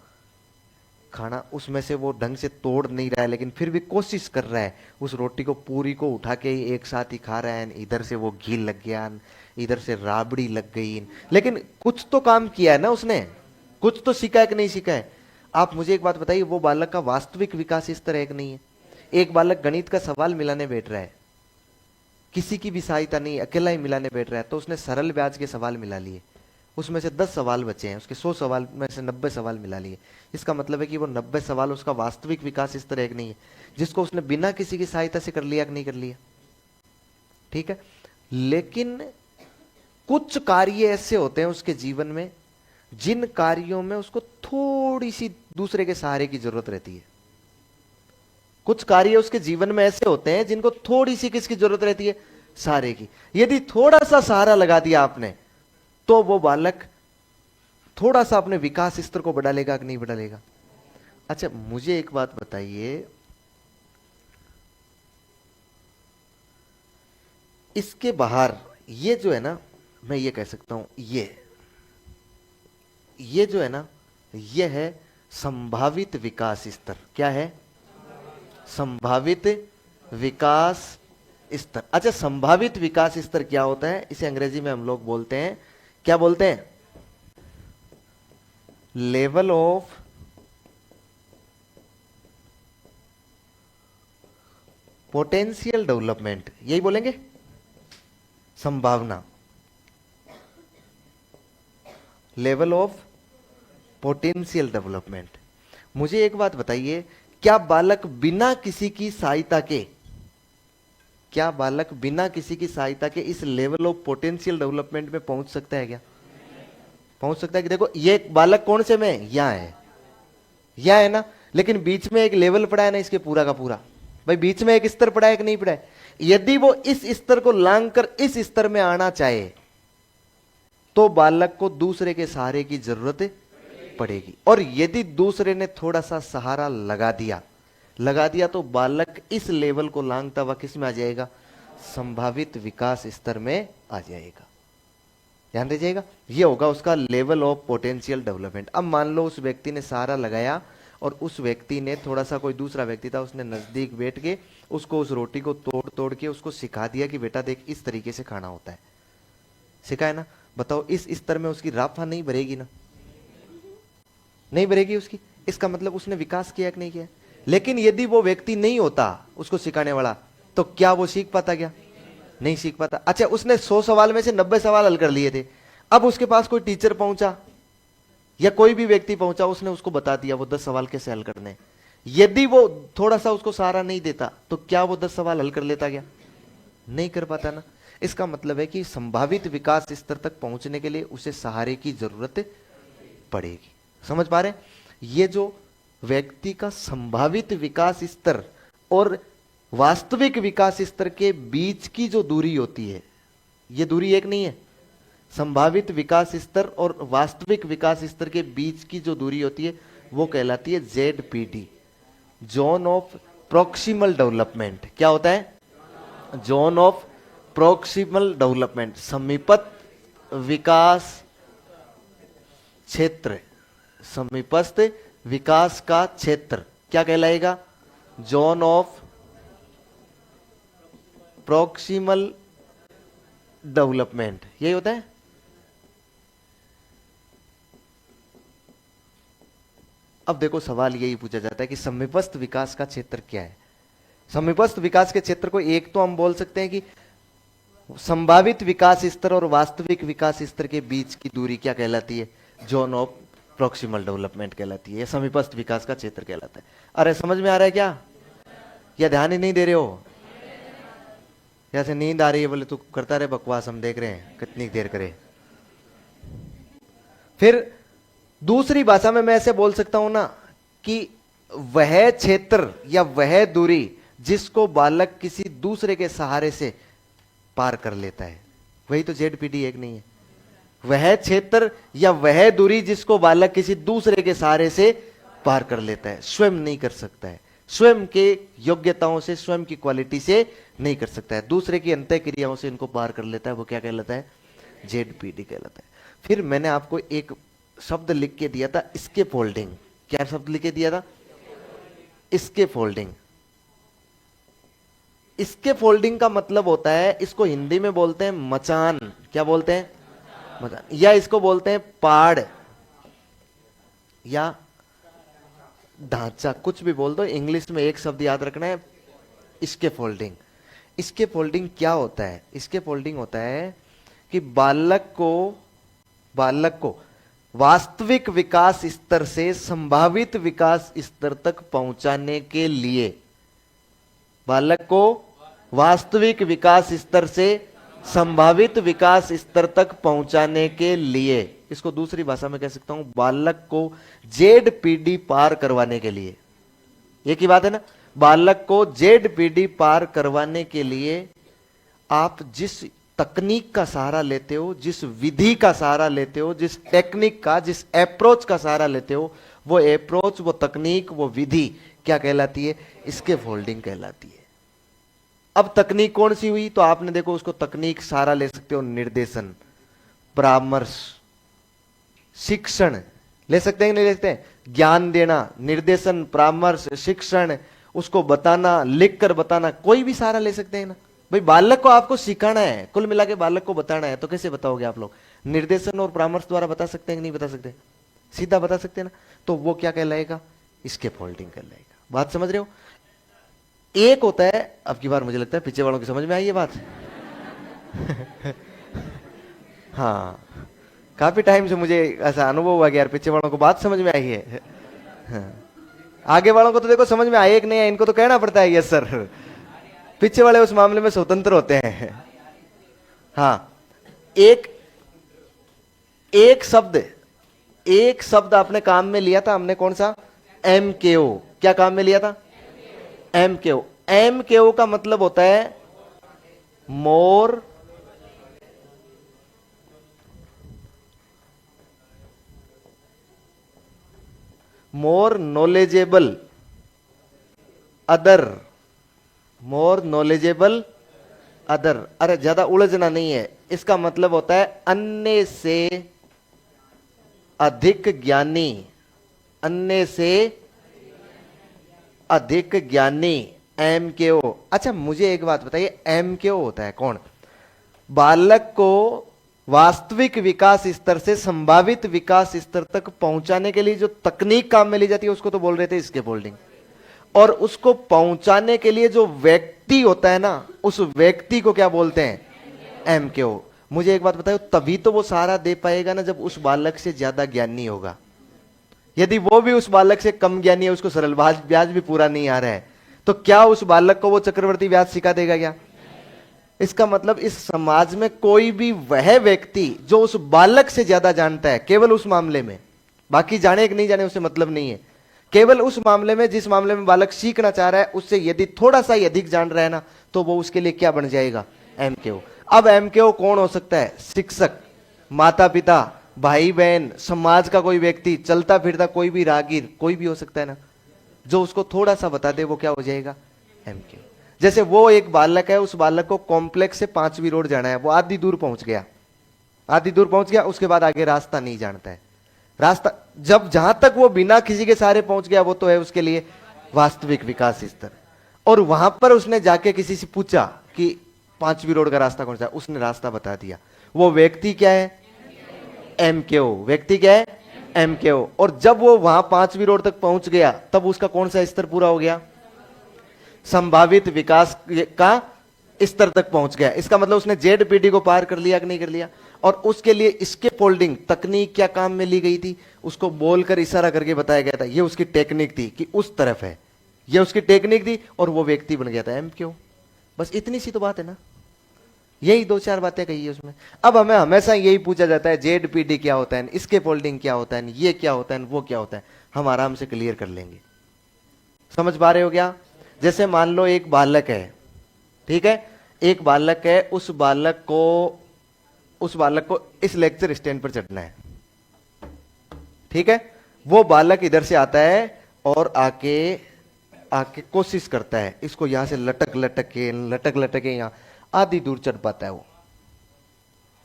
उसमें से वो ढंग से तोड़ नहीं रहा है, लेकिन फिर भी कोशिश कर रहा है, उस रोटी को पूरी को उठा के एक साथ ही खा रहा है, इधर से वो घी लग गया, इधर से राबड़ी लग गई, लेकिन कुछ तो काम किया है ना उसने, कुछ तो सीखा है कि नहीं सीखा है? आप मुझे एक बात बताइए, वो बालक का वास्तविक विकास इस तरह एक नहीं है। एक बालक गणित का सवाल मिलाने बैठ रहा है, किसी की भी सहायता नहीं, अकेला ही मिलाने बैठ रहा है, तो उसने सरल ब्याज के सवाल मिला लिए, उसमें से 10 सवाल बचे हैं, उसके 100 सवाल में से 90 सवाल मिला लिए। इसका मतलब है कि वो 90 सवाल उसका वास्तविक विकास इस तरह एक नहीं है, जिसको उसने बिना किसी की सहायता से कर लिया कि नहीं कर लिया। ठीक है, लेकिन कुछ कार्य ऐसे होते हैं उसके जीवन में जिन कार्यों में उसको थोड़ी सी दूसरे के सहारे की जरूरत रहती है। कुछ कार्य उसके जीवन में ऐसे होते हैं जिनको थोड़ी सी किसकी जरूरत रहती है? सहारे की। यदि थोड़ा सा सहारा लगा दिया आपने तो वो बालक थोड़ा सा अपने विकास स्तर को बढ़ा लेगा कि नहीं बढ़ा लेगा? अच्छा मुझे एक बात बताइए, इसके बाहर ये जो है ना, मैं ये कह सकता हूं ये जो है ना, ये है संभावित विकास स्तर। क्या है? संभावित विकास स्तर। अच्छा संभावित विकास स्तर क्या होता है? इसे अंग्रेजी में हम लोग बोलते हैं, क्या बोलते हैं? लेवल ऑफ पोटेंशियल डेवलपमेंट, यही बोलेंगे, संभावना, लेवल ऑफ पोटेंशियल डेवलपमेंट। मुझे एक बात बताइए, क्या बालक बिना किसी की सहायता के, क्या बालक बिना किसी की सहायता के इस लेवल ऑफ पोटेंशियल डेवलपमेंट में पहुंच सकता है क्या? पहुंच सकता है कि देखो ये बालक कौन से में यहां है ना, लेकिन बीच में एक लेवल पड़ा है ना इसके पूरा का पूरा, भाई बीच में एक स्तर पड़ा है कि नहीं पड़ा है? यदि वो इस स्तर को लांग कर इस स्तर में आना चाहे तो बालक को दूसरे के सहारे की जरूरत पड़ेगी, और यदि दूसरे ने थोड़ा सा सहारा लगा दिया तो बालक इस लेवल को लांघता हुआ किस में आ जाएगा? संभावित विकास स्तर में आ जाएगा। ध्यान दीजिएगा, ये होगा उसका लेवल ऑफ पोटेंशियल डेवलपमेंट। अब मान लो उस व्यक्ति ने सहारा लगाया और उस व्यक्ति ने थोड़ा सा, कोई दूसरा व्यक्ति था, उसने नजदीक बैठ के उसको उस रोटी को तोड़ तोड़ के उसको सिखा दिया कि बेटा देख इस तरीके से खाना होता है, सिखाया ना। बताओ इस स्तर में उसकी राफा नहीं भरेगी ना? नहीं भरेगी उसकी। इसका मतलब उसने विकास किया कि नहीं किया? लेकिन यदि वो व्यक्ति नहीं होता उसको सिखाने वाला, तो क्या वो सीख पाता? क्या नहीं सीख पाता। अच्छा उसने 100 सवाल में से 90 सवाल हल कर लिए थे, अब उसके पास कोई टीचर पहुंचा या कोई भी व्यक्ति पहुंचा, उसने उसको बता दिया वो 10 सवाल कैसे हल करने। यदि वो थोड़ा सा उसको सहारा नहीं देता तो क्या वो 10 सवाल हल कर लेता? क्या नहीं कर पाता ना। इसका मतलब है कि संभावित विकास स्तर तक पहुंचने के लिए उसे सहारे की जरूरत पड़ेगी। समझ पा रहे? ये जो व्यक्ति का संभावित विकास स्तर और वास्तविक विकास स्तर के बीच की जो दूरी होती है, ये दूरी एक नहीं है। संभावित विकास स्तर और वास्तविक विकास स्तर के बीच की जो दूरी होती है वो कहलाती है ZPD, zone of proximal development. क्या होता है? जोन ऑफ प्रोक्सिमल डेवलपमेंट, समीपत विकास क्षेत्र, समीपस्थ विकास का क्षेत्र क्या कहलाएगा? जोन ऑफ प्रॉक्सिमल डेवलपमेंट, यही होता है। अब देखो सवाल यही पूछा जाता है कि समीपस्थ विकास का क्षेत्र क्या है? समीपस्थ विकास के क्षेत्र को एक तो हम बोल सकते हैं कि संभावित विकास स्तर और वास्तविक विकास स्तर के बीच की दूरी क्या कहलाती है? जोन ऑफ प्रॉक्सिमल डेवलपमेंट कहलाती है, या समीपस्थ विकास का क्षेत्र कहलाता है। अरे समझ में आ रहा है क्या, या ध्यान ही नहीं दे रहे हो? जैसे नींद आ रही है, बोले तू करता रहे बकवास, हम देख रहे हैं कितनी देर करे। फिर दूसरी भाषा में मैं ऐसे बोल सकता हूं ना कि वह क्षेत्र या वह दूरी जिसको बालक किसी दूसरे के सहारे से पार कर लेता है, वही तो ZPD एक नहीं है। वह क्षेत्र या वह दूरी जिसको बालक किसी दूसरे के सहारे से पार कर लेता है, स्वयं नहीं कर सकता है, स्वयं के योग्यताओं से, स्वयं की क्वालिटी से नहीं कर सकता है, दूसरे की अंतः क्रियाओं से इनको पार कर लेता है, वो क्या कहलाता है? ZPD कहलाता है। फिर मैंने आपको एक शब्द लिख के दिया था, इसके फोल्डिंग। क्या शब्द लिख के दिया था? इसके फोल्डिंग। इसके फोल्डिंग का मतलब होता है, इसको हिंदी में बोलते हैं मचान। क्या बोलते हैं? मचान। या इसको बोलते हैं पाड़ या ढांचा, कुछ भी बोल दो, इंग्लिश में एक शब्द याद रखना है, इसके फोल्डिंग। इसके फोल्डिंग क्या होता है? इसके फोल्डिंग होता है कि बालक को वास्तविक विकास स्तर से संभावित विकास स्तर तक पहुंचाने के लिए, बालक को वास्तविक विकास स्तर से संभावित विकास स्तर तक पहुंचाने के लिए, इसको दूसरी भाषा में कह सकता हूं, बालक को ZPD पार करवाने के लिए, एक ही बात है ना, बालक को ZPD पार करवाने के लिए आप जिस तकनीक का सहारा लेते हो, जिस विधि का सहारा लेते हो, जिस टेक्निक का, जिस अप्रोच का सहारा लेते हो, वो अप्रोच, वो तकनीक, वो विधि क्या कहलाती है? इसके फोल्डिंग कहलाती है। अब तकनीक कौन सी हुई? तो आपने देखो उसको तकनीक सहारा ले सकते हो, निर्देशन, परामर्श, शिक्षण ले सकते हैं कि नहीं ले सकते हैं? ज्ञान देना, निर्देशन, परामर्श, शिक्षण, उसको बताना, लिख कर बताना, कोई भी सहारा ले सकते हैं ना। भाई बालक को आपको सिखाना है, कुल मिला के बालक को बताना है, तो कैसे बताओगे आप लोग? निर्देशन और परामर्श द्वारा बता सकते हैं कि नहीं बता सकते? सीधा बता सकते हैं ना। तो वो क्या कहलाएगा? इसके फोल्डिंग कहलाएगा। बात समझ रहे हो? एक होता है, अब की बार मुझे लगता है पीछे वालों की समझ में आई ये बात। हाँ, काफी टाइम से मुझे ऐसा अनुभव हुआ कि यार पीछे वालों को बात समझ में आई है। हाँ। आगे वालों को तो देखो समझ में आए कि नहीं है, इनको तो कहना पड़ता है यस सर। पीछे वाले उस मामले में स्वतंत्र होते हैं। हाँ, एक शब्द आपने काम में लिया था, हमने कौन सा? MKO। क्या काम में लिया था? MKO। MKO का मतलब होता है more knowledgeable other, more knowledgeable other. अरे ज्यादा उलझना नहीं है, इसका मतलब होता है अन्य से अधिक ज्ञानी, अन्य से अधिक ज्ञानी, MKO। अच्छा मुझे एक बात बताइए, MKO होता है कौन? बालक को वास्तविक विकास स्तर से संभावित विकास स्तर तक पहुंचाने के लिए जो तकनीक काम में ली जाती है उसको तो बोल रहे थे इसके फोल्डिंग, और उसको पहुंचाने के लिए जो व्यक्ति होता है ना, उस व्यक्ति को क्या बोलते हैं? MKO। मुझे एक बात बताओ, तभी तो वो सहारा दे पाएगा ना जब उस बालक से ज्यादा ज्ञानी होगा। यदि वो भी उस बालक से कम ज्ञानी है, उसको सरल ब्याज भी पूरा नहीं आ रहा है, तो क्या उस बालक को वो चक्रवर्ती ब्याज सिखा देगा क्या? इसका मतलब इस समाज में कोई भी वह व्यक्ति जो उस बालक से ज्यादा जानता है, केवल उस मामले में, बाकी जाने कि नहीं जाने उससे मतलब नहीं है, केवल उस मामले में जिस मामले में बालक सीखना चाह रहा है उससे यदि थोड़ा सा ही अधिक जान रहा है ना, तो वो उसके लिए क्या बन जाएगा? MKO। अब MKO कौन हो सकता है? शिक्षक, माता पिता, भाई बहन, समाज का कोई व्यक्ति, चलता फिरता कोई भी राहगीर, कोई भी हो सकता है ना, जो उसको थोड़ा सा बता दे, वो क्या हो जाएगा? MKO। जैसे वो एक बालक है, उस बालक को कॉम्प्लेक्स से 5वीं रोड जाना है, वो आधी दूर पहुंच गया, उसके बाद आगे रास्ता नहीं जानता है, रास्ता जब जहां तक वो बिना किसी के सहारे पहुंच गया वो तो है उसके लिए वास्तविक विकास स्तर। और वहां पर उसने जाके किसी से पूछा कि 5वीं रोड का रास्ता कौन सा है, उसने रास्ता बता दिया। वो व्यक्ति क्या है? MKO। व्यक्ति क्या है? MKO। और जब वो वहां 5वीं रोड तक पहुंच गया तब उसका कौन सा स्तर पूरा हो गया? संभावित विकास का स्तर तक पहुंच गया। इसका मतलब उसने ZPD को पार कर लिया कि नहीं कर लिया? और उसके लिए इसके फोल्डिंग तकनीक क्या काम में ली गई थी? उसको बोलकर इशारा करके बताया गया था, ये उसकी टेक्निक थी कि उस तरफ है, ये उसकी टेक्निक थी और वो व्यक्ति बन गया था MKO। बस इतनी सी तो बात है ना, यही 2-4 बातें कही है उसमें। अब हमें हमेशा यही पूछा जाता है ZPD क्या होता है, इसके फोल्डिंग क्या होता है, ये क्या होता है, वो क्या होता है। हम आराम से क्लियर कर लेंगे। समझ पा रहे हो क्या? जैसे मान लो एक बालक है, ठीक है, एक बालक है, उस बालक को इस लेक्चर स्टैंड पर चढ़ना है, ठीक है। वो बालक इधर से आता है और आके कोशिश करता है, इसको यहां से लटक लटक के यहां आधी दूर चढ़ पाता है। वो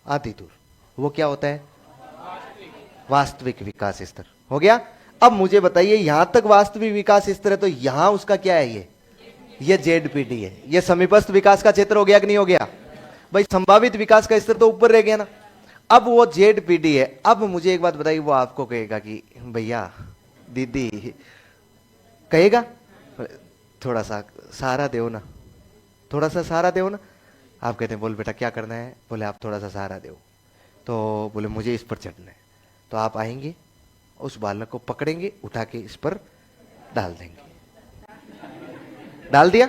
आधी दूर, वो क्या होता है? वास्तविक विकास स्तर हो गया। अब मुझे बताइए, यहां तक वास्तविक विकास स्तर है तो यहां उसका क्या है? ये ZPD है। ये समीपस्थ विकास का क्षेत्र हो गया कि नहीं हो गया? भाई संभावित विकास का स्तर तो ऊपर रह गया ना। अब वो ZPD है। अब मुझे एक बात बताइए, वो आपको कहेगा कि भैया दीदी, कहेगा थोड़ा सा सहारा दो ना, थोड़ा सा सहारा दो ना। आप कहते हैं बोल बेटा क्या करना है? बोले आप थोड़ा सा सहारा दो। तो बोले मुझे इस पर चढ़ना है। तो आप आएंगे, उस बालक को पकड़ेंगे, उठा के इस पर डाल देंगे। डाल दिया।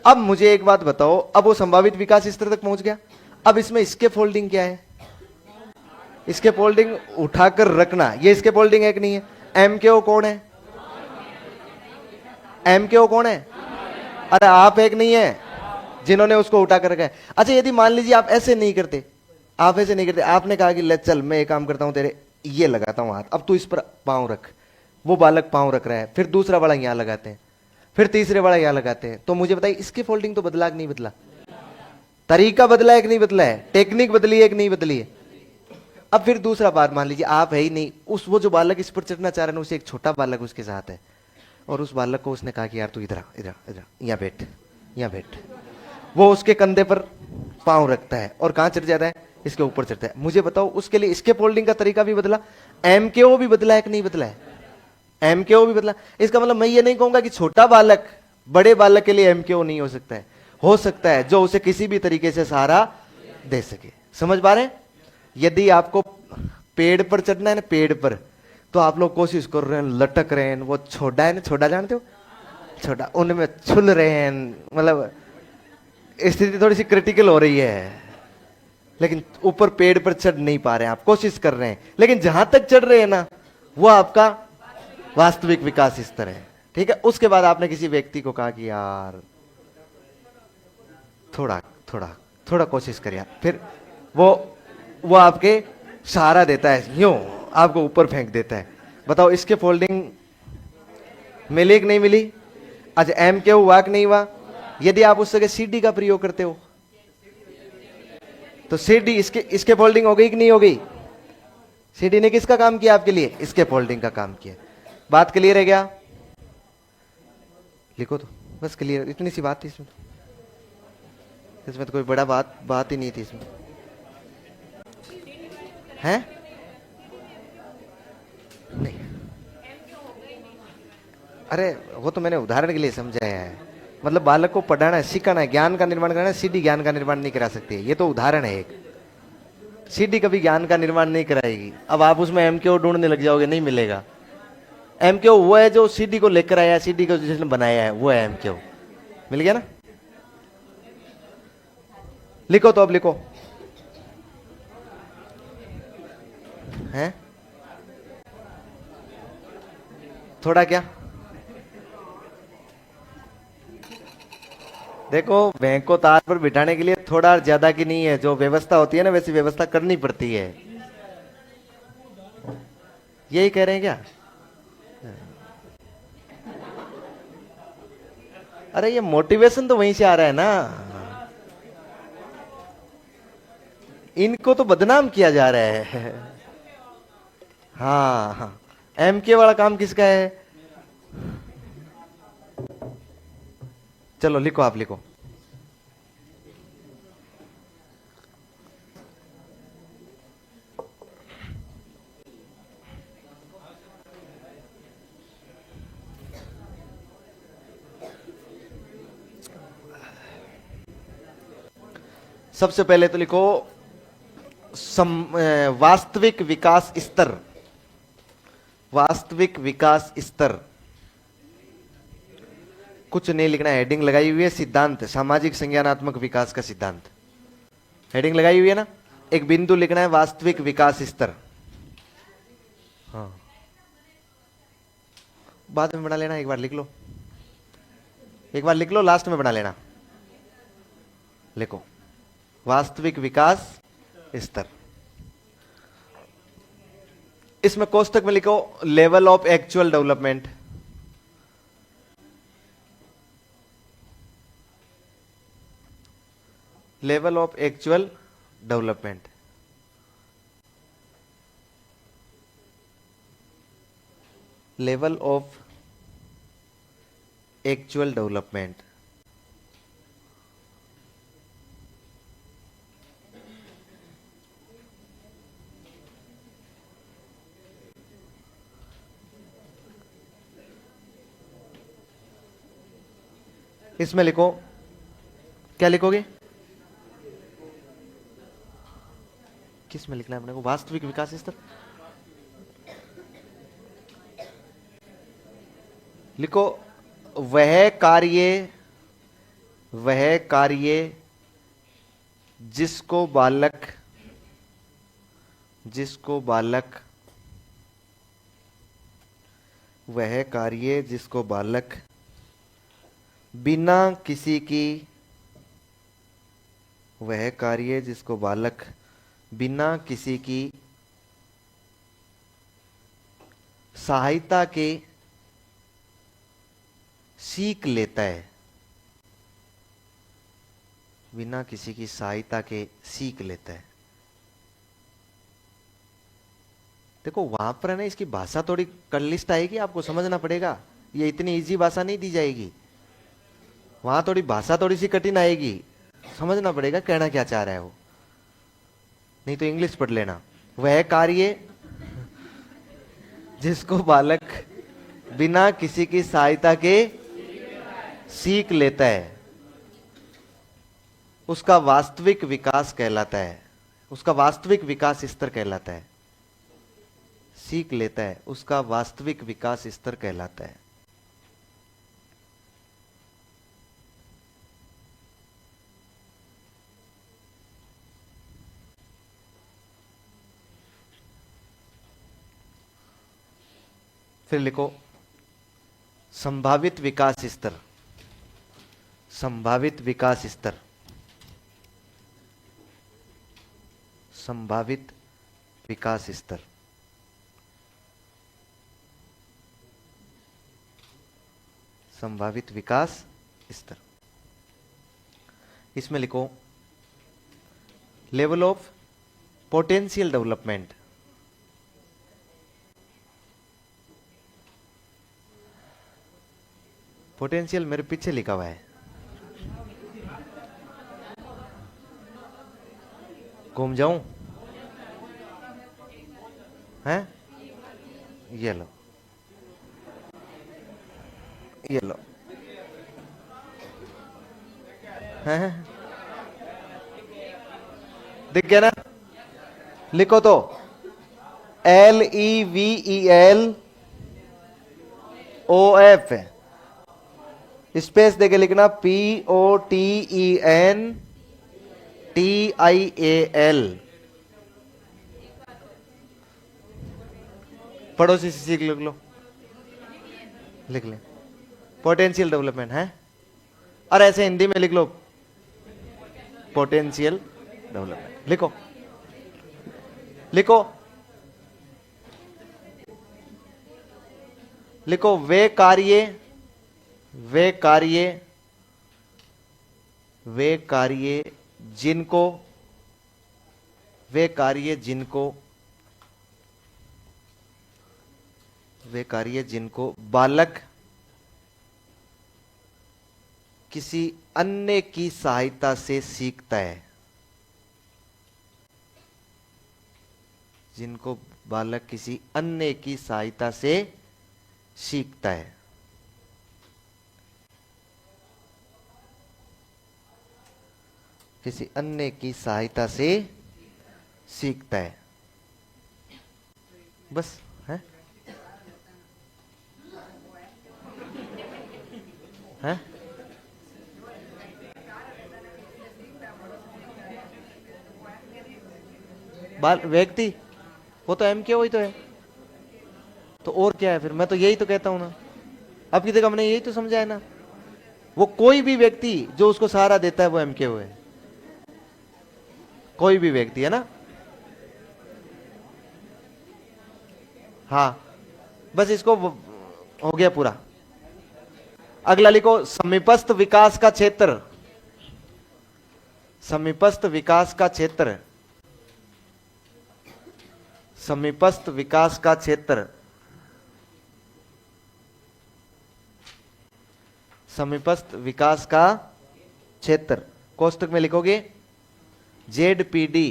अब मुझे एक बात बताओ, अब वो संभावित विकास स्तर तक पहुंच गया। अब इसमें इसके फोल्डिंग क्या है? इसके फोल्डिंग उठाकर रखना, ये इसके फोल्डिंग है कि नहीं है? MKO कौन है? MKO कौन है? अरे आप एक नहीं है जिन्होंने उसको उठाकर रखा है। अच्छा यदि मान लीजिए आप ऐसे नहीं करते, आपने कहा कि ले चल मैं एक काम करता हूं, तेरे ये लगाता हूं हाथ, अब तू इस पर पांव रख। वो बालक पांव रख रहा है, फिर दूसरा वाला यहां लगाते हैं, फिर तीसरे वाला यहां लगाते हैं। तो मुझे बताइए इसकी फोल्डिंग तो बदला कि नहीं बदला? तरीका बदला है कि नहीं बदला है? टेक्निक बदली है कि नहीं बदली है? अब फिर दूसरा बात, मान लीजिए आप है ही नहीं, उस वो जो बालक इस पर चढ़ना चाह रहे हैं उसे एक छोटा बालक उसके साथ है, और उस बालक को उसने कहा कि यार तू इधर यहाँ बैठ, यहाँ बैठ। वो उसके कंधे पर पांव रखता है और कहां चढ़ जाता है? इसके ऊपर चढ़ता है। मुझे बताओ उसके लिए इसके फोल्डिंग का तरीका भी बदला, MKO भी बदला है कि नहीं बदला है? MKO भी बदला। इसका मतलब मैं ये नहीं कहूंगा कि छोटा बालक बड़े बालक के लिए MKO नहीं हो सकता है, हो सकता है, जो उसे किसी भी तरीके से सहारा दे सके। समझ पा रहे हैं? यदि आपको पेड़ पर चढ़ना है ना, पेड़ पर, तो आप लोग कोशिश कर रहे हैं, लटक रहे हैं, वो छोटा है ना, छोटा जानते हो, छोटा, उनमें छुल रहे हैं, मतलब स्थिति थोड़ी सी क्रिटिकल हो रही है, लेकिन ऊपर पेड़ पर चढ़ नहीं पा रहे हैं, आप कोशिश कर रहे हैं, लेकिन जहां तक चढ़ रहे हैं ना वो आपका वास्तविक विकास स्तर है। ठीक है। उसके बाद आपने किसी व्यक्ति को कहा कि यार थोड़ा थोड़ा थोड़ा कोशिश कर यार, फिर वो आपके सहारा देता है, यूं आपको ऊपर फेंक देता है। बताओ इसके फोल्डिंग मिली कि नहीं मिली? अच्छा MKO हुआ कि नहीं हुआ? यदि आप उस जगह CD का प्रयोग करते हो तो CD इसके फोल्डिंग हो गई कि नहीं हो गई? CD ने किसका काम किया आपके लिए? इसके फोल्डिंग का काम किया। बात क्लियर है क्या? लिखो तो, बस क्लियर, इतनी सी बात थी इसमें तो कोई बड़ा बात ही नहीं थी इसमें, है नहीं? अरे वो तो मैंने उदाहरण के लिए समझाया है, मतलब बालक को पढ़ाना है, सिखाना है, ज्ञान का निर्माण करना है। CD ज्ञान का निर्माण नहीं करा सकती है, ये तो उदाहरण है एक। CD कभी ज्ञान का निर्माण नहीं कराएगी। अब आप उसमें MKO ढूंढने लग जाओगे, नहीं मिलेगा। MKO वो है जो CD को लेकर आया, CD को जिसने बनाया है वो है MKO। मिल गया ना? लिखो तो, अब लिखो हैं, थोड़ा क्या देखो, भैंस को तार पर बिठाने के लिए थोड़ा ज्यादा की नहीं है, जो व्यवस्था होती है ना वैसी व्यवस्था करनी पड़ती है। यही कह रहे हैं क्या? अरे ये मोटिवेशन तो वहीं से आ रहा है ना, इनको तो बदनाम किया जा रहा है। हाँ हाँ, एम के वाला काम किसका है? चलो लिखो, आप लिखो। सबसे पहले तो लिखो वास्तविक विकास स्तर। वास्तविक विकास स्तर, कुछ नहीं लिखना, हेडिंग लगाई हुई है सिद्धांत, सामाजिक संज्ञानात्मक विकास का सिद्धांत, हेडिंग लगाई हुई है ना। एक बिंदु लिखना है, वास्तविक विकास स्तर। हाँ, बाद में बना लेना, एक बार लिख लो, एक बार लिख लो, लास्ट में बना लेना। लिखो वास्तविक विकास स्तर। इसमें कोष्टक में लिखो level of actual development. Level of actual development. Level of actual development. इसमें लिखो, क्या लिखोगे? किस में लिखना है अपने को? वास्तविक विकास स्तर लिखो। वह कार्य, वह कार्य जिसको बालक, जिसको बालक, वह कार्य जिसको बालक बिना किसी की, वह कार्य जिसको बालक बिना किसी की सहायता के सीख लेता है, बिना किसी की सहायता के सीख लेता है। देखो वहां पर है ना, इसकी भाषा थोड़ी कलिष्ट आएगी, आपको समझना पड़ेगा, ये इतनी इजी भाषा नहीं दी जाएगी। वहां थोड़ी भाषा थोड़ी सी कठिन आएगी, समझना पड़ेगा कहना क्या चाह रहा है वो, नहीं तो इंग्लिश पढ़ लेना। वह कार्य जिसको बालक बिना किसी की सहायता के सीख लेता है, उसका वास्तविक विकास कहलाता है, उसका वास्तविक विकास स्तर कहलाता है। सीख लेता है, उसका वास्तविक विकास स्तर कहलाता है। फिर लिखो संभावित विकास स्तर। संभावित विकास स्तर, संभावित विकास स्तर। संभावित विकास स्तर, इसमें लिखो level of potential development. Potential मेरे पीछे लिखा हुआ है, घूम जाऊं? हैं? ये लो, ये लो, हैं? दिख गया ना? लिखो तो LEVEL OF, स्पेस देके लिखना POTENTIAL। पड़ोसी से सीख लिख लो, लिख ले पोटेंशियल डेवलपमेंट है, और ऐसे हिंदी में लिख लो पोटेंशियल डेवलपमेंट। लिखो, लिखो, लिखो वे कार्य, वे कार्य, वे कार्य जिनको, वे कार्य जिनको वे कार्य जिनको बालक किसी अन्य की सहायता से सीखता है, जिनको बालक किसी अन्य की सहायता से सीखता है। किसी अन्य की सहायता से सीखता है, बस है, है? बाल व्यक्ति, वो तो एम के वही तो है, तो और क्या है फिर? मैं तो यही तो कहता हूं ना, अब की तक हमने यही तो समझा है ना, वो कोई भी व्यक्ति जो उसको सहारा देता है वो एम के वो है, कोई भी व्यक्ति, है ना? हाँ, बस इसको हो गया पूरा। अगला लिखो, समीपस्थ विकास का क्षेत्र, समीपस्थ विकास का क्षेत्र, समीपस्थ विकास का क्षेत्र, समीपस्थ विकास का क्षेत्र कोष्टक में लिखोगे जेडपीडी,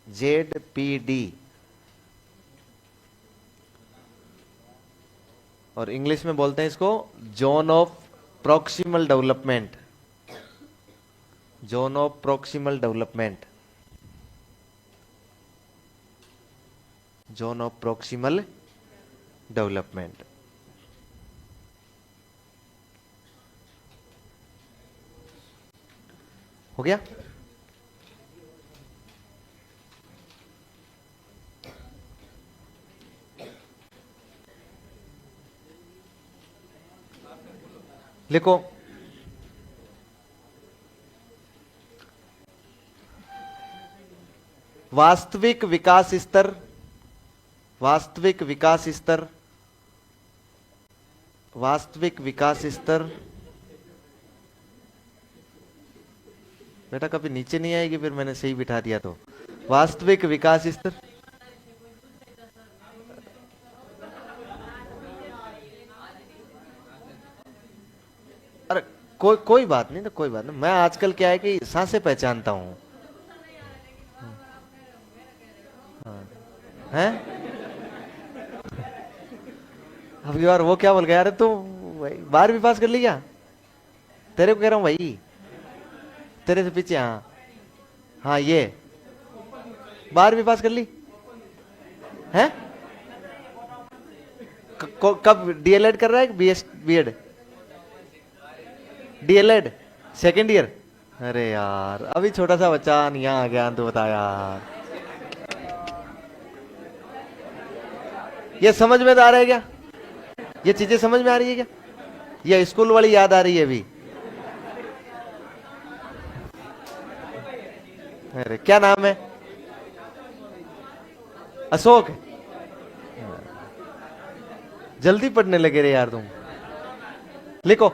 जेडपीडी, और इंग्लिश में बोलते हैं इसको zone of proximal development, zone of proximal development, zone of proximal development. हो गया? लिखो, वास्तविक विकास स्तर, वास्तविक विकास स्तर, वास्तविक विकास स्तर, बेटा कभी नीचे नहीं आएगी फिर, मैंने सही बिठा दिया तो। वास्तविक विकास स्तर, अरे कोई बात नहीं, तो कोई बात नहीं, मैं आजकल क्या है कि सांसें पहचानता हूं। हैं? अब यार वो क्या बोल गया, अरे तू 12वीं पास कर ली क्या? तेरे को कह रहा हूं भाई, तेरे से पीछे। हाँ हाँ, ये 12वीं पास कर ली है? कब डीएलएड कर रहा है? BEd, DElEd second year? अरे यार अभी छोटा सा बच्चा नहीं आ गया, तो बता यार, ये समझ में तो आ रहा है क्या? ये चीजें समझ में आ रही है क्या? ये स्कूल वाली याद आ रही है अभी? अरे क्या नाम है? अशोक? जल्दी पढ़ने लगे रे यार तुम। लिखो,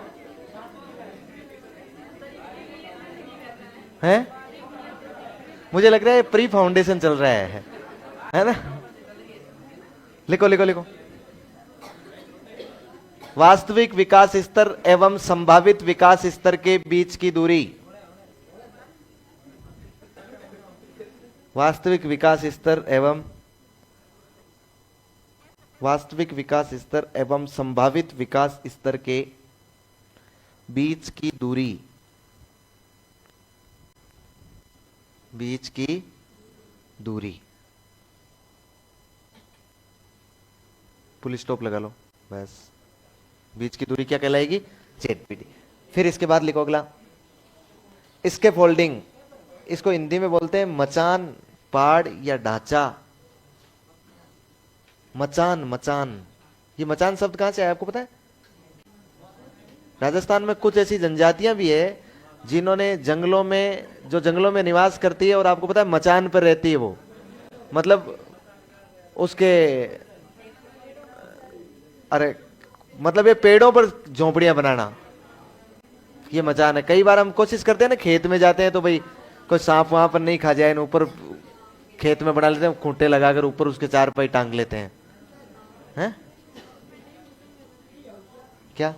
हैं? मुझे लग रहा है प्री फाउंडेशन चल रहा है ना? लिखो लिखो लिखो, वास्तविक विकास स्तर एवं संभावित विकास स्तर के बीच की दूरी, वास्तविक विकास स्तर एवं, वास्तविक विकास स्तर एवं संभावित विकास स्तर के बीच की दूरी, बीच की दूरी, फुल स्टॉप लगा लो बस। बीच की दूरी क्या कहलाएगी? जेडपीडी। फिर इसके बाद लिखो अगला, इसके फोल्डिंग, इसको हिंदी में बोलते हैं मचान, पाड़ या ढांचा। मचान, मचान, ये मचान शब्द कहां से आया आपको पता है? राजस्थान में कुछ ऐसी जनजातियां भी है जिन्होंने जंगलों में, जो जंगलों में निवास करती है और आपको पता है मचान पर रहती है वो, मतलब उसके, अरे मतलब ये पेड़ों पर झोंपड़ियां बनाना, ये मचान है। कई बार हम कोशिश करते हैं ना, खेत में जाते हैं तो भाई कोई सांप वहां पर नहीं खा जाए, ऊपर खेत में बना लेते हैं खूंटे लगाकर, ऊपर उसके चारपाई टांग लेते हैं, हैं? क्या?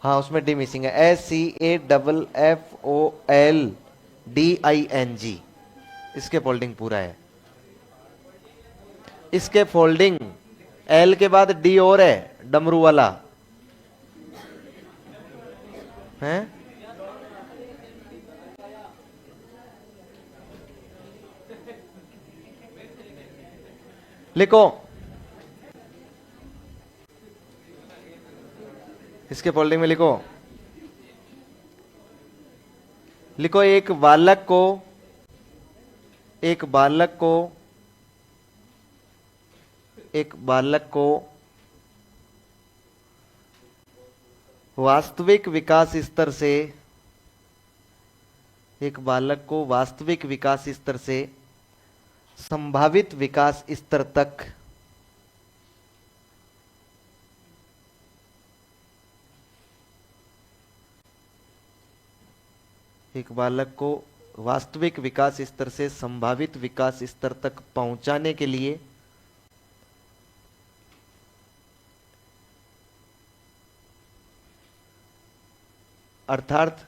हाँ, उसमें डी मिसिंग है। SCAFFOLDING, इसके फोल्डिंग पूरा है। इसके फोल्डिंग एल के बाद डी और है, डमरू वाला है। लिखो, इसके फोल्डिंग में लिखो, लिखो एक बालक को, एक बालक को, एक बालक को वास्तविक विकास स्तर से, एक बालक को वास्तविक विकास स्तर से संभावित विकास स्तर तक एक बालक को वास्तविक विकास स्तर से संभावित विकास स्तर तक पहुंचाने के लिए अर्थात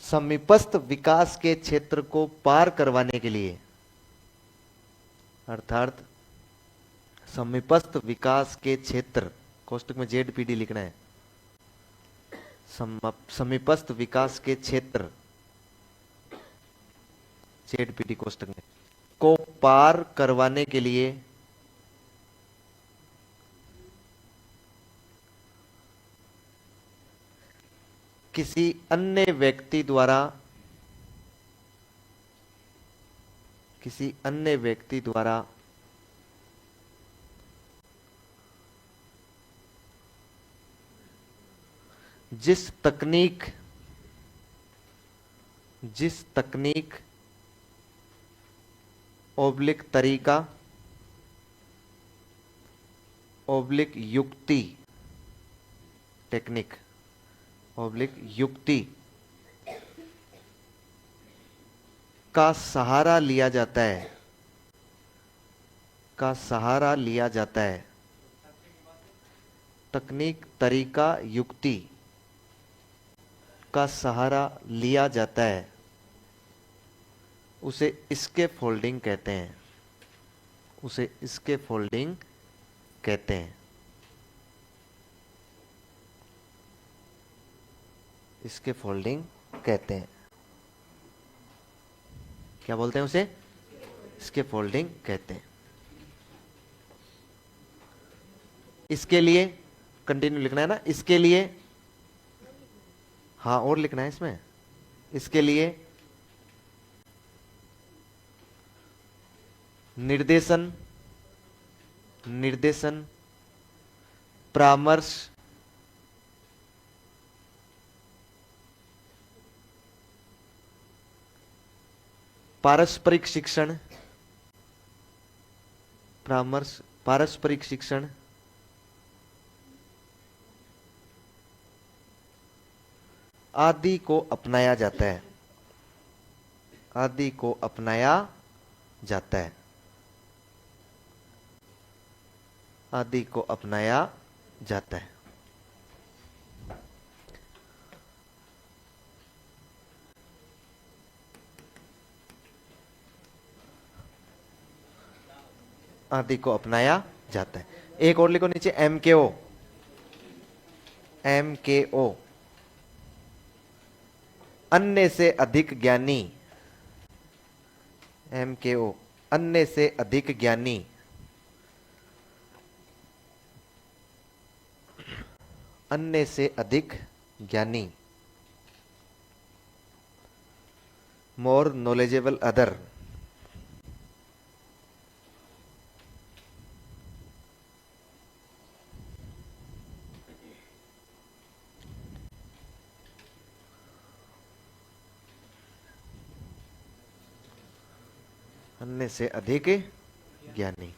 समीपस्थ विकास के क्षेत्र को पार करवाने के लिए, अर्थात समीपस्थ विकास के क्षेत्र, कोष्टक में ZPD लिखना है, समीपस्थ विकास के क्षेत्र ZPD कोष्टक में को पार करवाने के लिए किसी अन्य व्यक्ति द्वारा, किसी अन्य व्यक्ति द्वारा जिस तकनीक ओब्लिक तरीका ओब्लिक युक्ति, टेक्निक ओब्लिक युक्ति का सहारा लिया जाता है, का सहारा लिया जाता है, तकनीक तरीका युक्ति का सहारा लिया जाता है, उसे इसके फोल्डिंग कहते हैं, उसे इसके फोल्डिंग कहते हैं, इसके फोल्डिंग कहते हैं। क्या बोलते हैं उसे? इसके फोल्डिंग कहते हैं। इसके लिए कंटिन्यू लिखना है ना, इसके लिए, हाँ और लिखना है इसमें, इसके लिए निर्देशन, निर्देशन, परामर्श, पारस्परिक शिक्षण, परामर्श, पारस्परिक शिक्षण, आदि को अपनाया जाता है, आदि को अपनाया जाता है, आदि को अपनाया जाता है। आदि को अपनाया जाता है। एक और लिखो नीचे, MKO, MKO अन्य से अधिक ज्ञानी, MKO अन्य से अधिक ज्ञानी, अन्य से अधिक ज्ञानी, मोर नॉलेजेबल अदर, अन्य से अधिक ज्ञानी।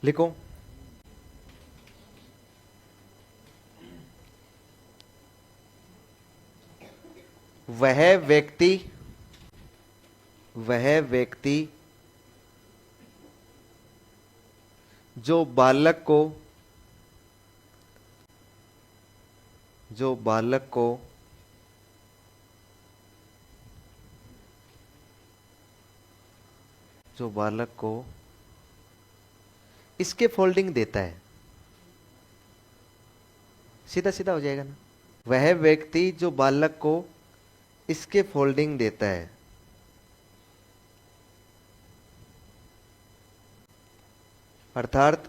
लिखो, वह व्यक्ति वह व्यक्ति जो बालक को जो बालक को जो बालक को इसके फोल्डिंग देता है, सीधा सीधा हो जाएगा ना। वह व्यक्ति जो बालक को इसके फोल्डिंग देता है, अर्थात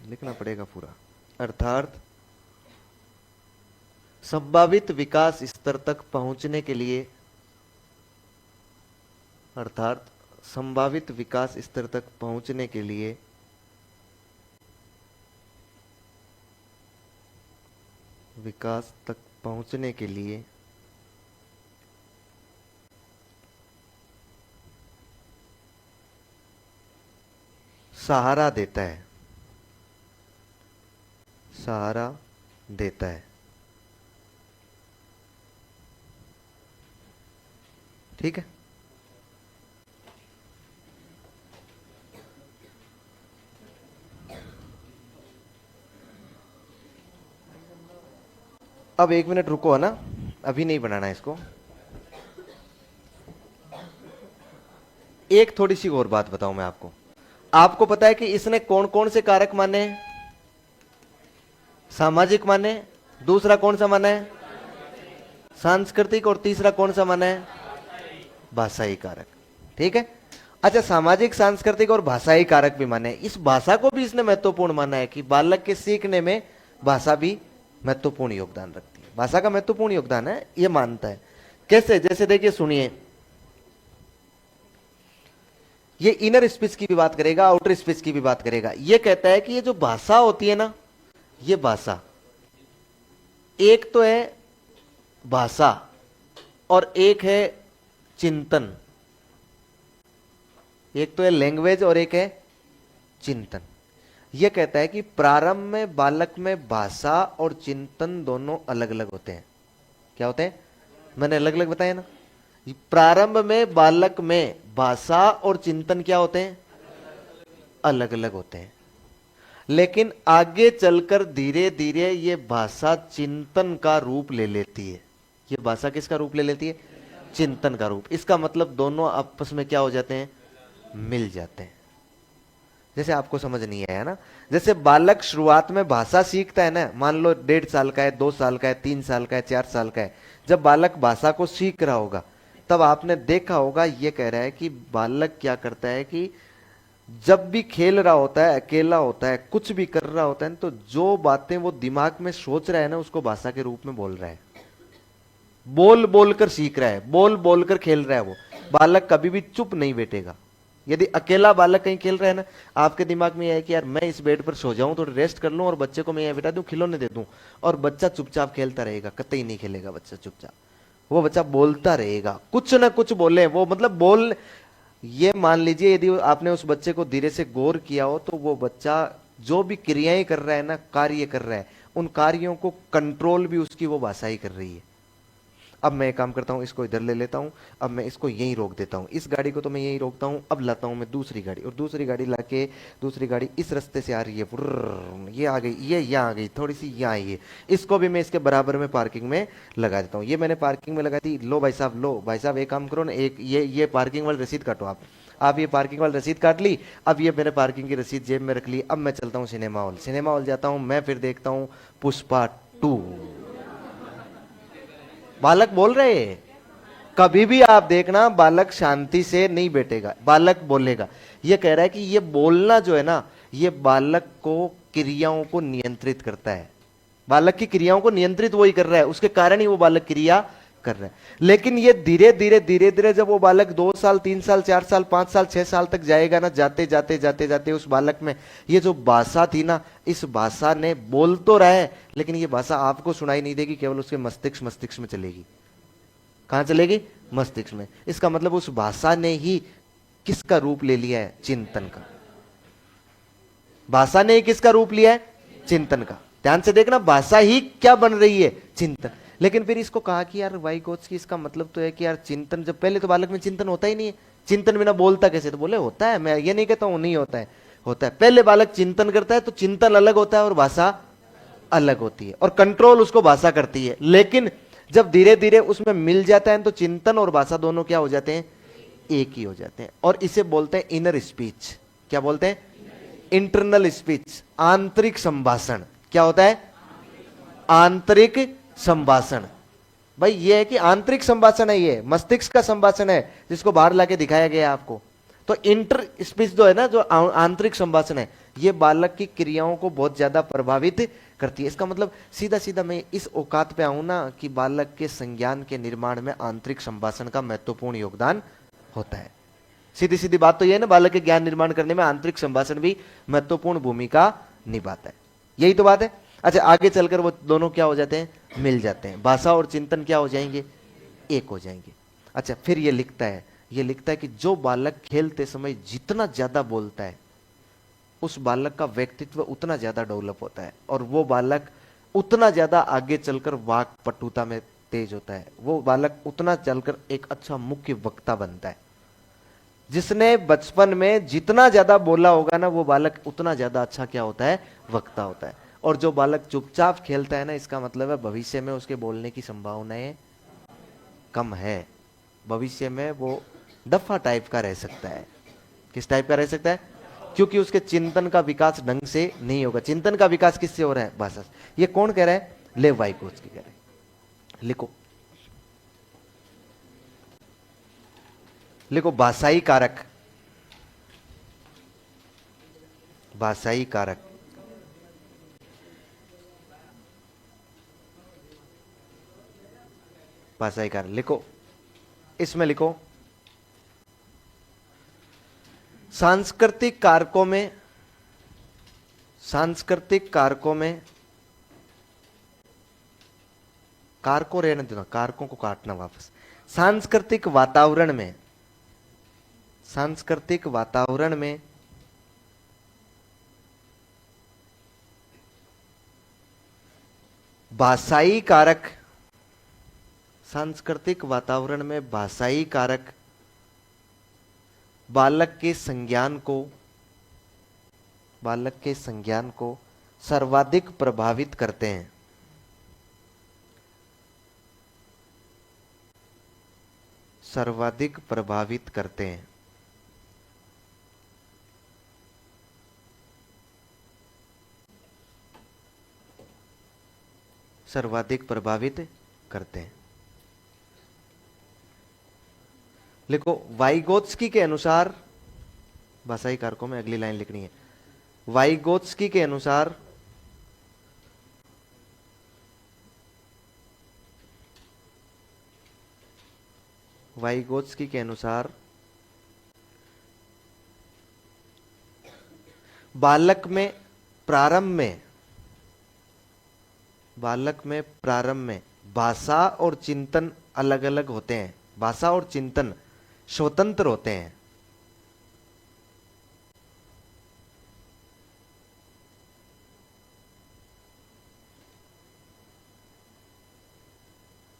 लिखना पड़ेगा पूरा, अर्थात संभावित विकास स्तर तक पहुंचने के लिए, अर्थात संभावित विकास स्तर तक पहुंचने के लिए विकास तक पहुंचने के लिए सहारा देता है, सहारा देता है। ठीक है। अब 1 मिनट रुको, है ना, अभी नहीं बनाना इसको। एक थोड़ी सी और बात बताऊं मैं आपको। आपको पता है कि इसने कौन कौन से कारक माने हैं? सामाजिक माने, दूसरा कौन सा माना है? सांस्कृतिक, और तीसरा कौन सा माना है? भाषाई कारक। ठीक है। अच्छा, सामाजिक, सांस्कृतिक और भाषाई कारक भी माने। इस भाषा को भी इसने महत्वपूर्ण माना है कि बालक के सीखने में भाषा भी महत्वपूर्ण योगदान रखती है। भाषा का महत्वपूर्ण योगदान है, यह मानता है। कैसे? जैसे देखिए, सुनिए, ये इनर स्पीच की भी बात करेगा, आउटर स्पीच की भी बात करेगा। ये कहता है कि ये जो भाषा होती है ना, ये भाषा एक तो है भाषा और एक है चिंतन। एक तो है लैंग्वेज और एक है चिंतन। यह कहता है कि प्रारंभ में बालक में भाषा और चिंतन दोनों अलग अलग होते हैं। क्या होते हैं? मैंने अलग अलग बताया ना। प्रारंभ में बालक में भाषा और चिंतन क्या होते हैं? अलग अलग होते हैं। लेकिन आगे चलकर धीरे धीरे ये भाषा चिंतन का रूप ले लेती है। ये भाषा किसका रूप ले लेती है? चिंतन का रूप। इसका मतलब दोनों आपस में क्या हो जाते हैं? मिल जाते हैं। जैसे आपको समझ नहीं आया ना, जैसे बालक शुरुआत में भाषा सीखता है ना, मान लो 1.5 साल का है, 2 साल का है, 3 साल का है, 4 साल का है, जब बालक भाषा को सीख रहा होगा तब आपने देखा होगा, ये कह रहा है कि बालक क्या करता है कि जब भी खेल रहा होता है, अकेला होता है, कुछ भी कर रहा होता है, तो जो बातें वो दिमाग में सोच रहा है ना, उसको भाषा के रूप में बोल रहा है। बोल बोलकर सीख रहा है, बोल बोलकर खेल रहा है। वो बालक कभी भी चुप नहीं बैठेगा। यदि अकेला बालक कहीं खेल रहा है ना, आपके दिमाग में यह है कि यार मैं इस बेड पर सो जाऊं, थोड़ी रेस्ट कर लूं और बच्चे को मैं यह बिठा दूं, खिलौने दे दूं, और बच्चा चुपचाप खेलता रहेगा, कतई नहीं खेलेगा बच्चा चुपचाप। वो बच्चा बोलता रहेगा, कुछ ना कुछ बोले वो, मतलब बोल। ये मान लीजिए यदि आपने उस बच्चे को धीरे से गौर किया हो तो वो बच्चा जो भी क्रियाएं कर रहा है ना, कार्य कर रहा है, उन कार्यों को कंट्रोल भी उसकी वो भाषा ही कर रही है। अब मैं एक काम करता हूं, इसको इधर ले लेता हूं, अब मैं इसको यहीं रोक देता हूं, इस गाड़ी को तो मैं यहीं रोकता हूं, अब लाता हूं मैं दूसरी गाड़ी, और दूसरी गाड़ी लाके, दूसरी गाड़ी इस रास्ते से आ रही है, ये आ गई, ये यहाँ आ गई, थोड़ी सी यहाँ आई है, इसको भी मैं इसके बराबर में पार्किंग में लगा देता हूँ। ये मैंने पार्किंग में लगा दी। लो भाई साहब, लो भाई साहब, एक काम करो ना, एक ये पार्किंग वाली रसीद काटो आप ये पार्किंग वाली रसीद काट ली। अब ये मैंने पार्किंग की रसीद जेब में रख ली। अब मैं चलता हूँ सिनेमा हॉल, सिनेमा हॉल जाता हूँ मैं, फिर देखता हूँ पुष्पा 2। बालक बोल रहे हैं। कभी भी आप देखना, बालक शांति से नहीं बैठेगा, बालक बोलेगा। यह कह रहा है कि यह बोलना जो है ना, यह बालक को क्रियाओं को नियंत्रित करता है। बालक की क्रियाओं को नियंत्रित वही कर रहा है, उसके कारण ही वो बालक क्रिया कर रहा है। लेकिन ये धीरे धीरे जब वो बालक 2 साल, 3 साल, 4 साल, 5 साल, 6 साल तक जाएगा ना, जाते जाते उस बालक में ये जो भाषा थी ना, इस भाषा ने बोल तो रहा है, लेकिन ये भाषा आपको सुनाई नहीं देगी, केवल उसके मस्तिष्क में चलेगी। कहां चलेगी? मस्तिष्क में। इसका मतलब उस भाषा ने ही किसका रूप ले लिया है? चिंतन का। भाषा ने ही किसका रूप लिया है? चिंतन का। ध्यान से देखना, भाषा ही क्या बन रही है? चिंतन। लेकिन फिर इसको कहा कि यार वाइगोत्स्की, इसका मतलब तो है कि यार चिंतन, जब पहले तो बालक में चिंतन होता ही नहीं है, चिंतन बिना बोलता कैसे? तो बोले होता है, मैं ये नहीं कहता हूं नहीं होता है, होता है। पहले बालक चिंतन करता है तो चिंतन अलग होता है और भाषा अलग होती है, और कंट्रोल उसको भाषा करती है। लेकिन जब धीरे धीरे उसमें मिल जाता है तो चिंतन और भाषा दोनों क्या हो जाते हैं? एक ही हो जाते हैं। और इसे बोलते हैं इनर स्पीच। क्या बोलते हैं? इंटरनल स्पीच, आंतरिक संभाषण। क्या होता है? आंतरिक संभाषण। भाई ये है कि आंतरिक संभाषण है, ये मस्तिष्क का संभाषण है जिसको बाहर लाके दिखाया गया है आपको। तो इंटर स्पीच जो है ना, जो आंतरिक संभाषण है, ये बालक की क्रियाओं को बहुत ज्यादा प्रभावित करती है। इसका मतलब सीधा सीधा मैं इस औकात पे आऊं ना कि बालक के संज्ञान के निर्माण में आंतरिक संभाषण का महत्वपूर्ण योगदान होता है। सीधी सीधी बात तो यह है ना, बालक के ज्ञान निर्माण करने में आंतरिक संभाषण भी महत्वपूर्ण भूमिका निभाता है। यही तो बात है। अच्छा, आगे चलकर वो दोनों क्या हो जाते हैं? मिल जाते हैं। भाषा और चिंतन क्या हो जाएंगे? एक हो जाएंगे। अच्छा, फिर ये लिखता है, ये लिखता है कि जो बालक खेलते समय जितना ज्यादा बोलता है, उस बालक का व्यक्तित्व उतना ज्यादा डेवलप होता है, और वो बालक उतना ज्यादा आगे चलकर वाक पटुता में तेज होता है। वो बालक उतना चलकर एक अच्छा मुख्य वक्ता बनता है। जिसने बचपन में जितना ज्यादा बोला होगा ना, वो बालक उतना ज्यादा अच्छा क्या होता है? वक्ता होता है। और जो बालक चुपचाप खेलता है ना, इसका मतलब है भविष्य में उसके बोलने की संभावनाएं कम है। भविष्य में वो दफा टाइप का रह सकता है। किस टाइप का रह सकता है? क्योंकि उसके चिंतन का विकास ढंग से नहीं होगा। चिंतन का विकास किससे हो रहा है? भाषा से। ये कौन कह रहा है? लेव वाइगोत्स्की कह रहे हैं। लिखो, लिखो भाषाई कारक। भाषाई कारक, भाषाई कारक लिखो। इसमें लिखो, सांस्कृतिक कारकों में, सांस्कृतिक कारकों में, कारकों रहने देना, कारकों को काटना वापस। सांस्कृतिक वातावरण में, सांस्कृतिक वातावरण में भाषाई कारक, सांस्कृतिक वातावरण में भाषाई कारक बालक के संज्ञान को, बालक के संज्ञान को सर्वाधिक प्रभावित करते हैं। सर्वाधिक प्रभावित करते हैं। सर्वाधिक प्रभावित करते हैं। लिखो, वाइगोत्स्की के अनुसार, भाषाई कारकों में अगली लाइन लिखनी है। वाइगोत्स्की के अनुसार वाइगोत्स्की के अनुसार बालक में प्रारंभ में, बालक में प्रारंभ में भाषा और चिंतन अलग अलग होते हैं। भाषा और चिंतन स्वतंत्र होते हैं।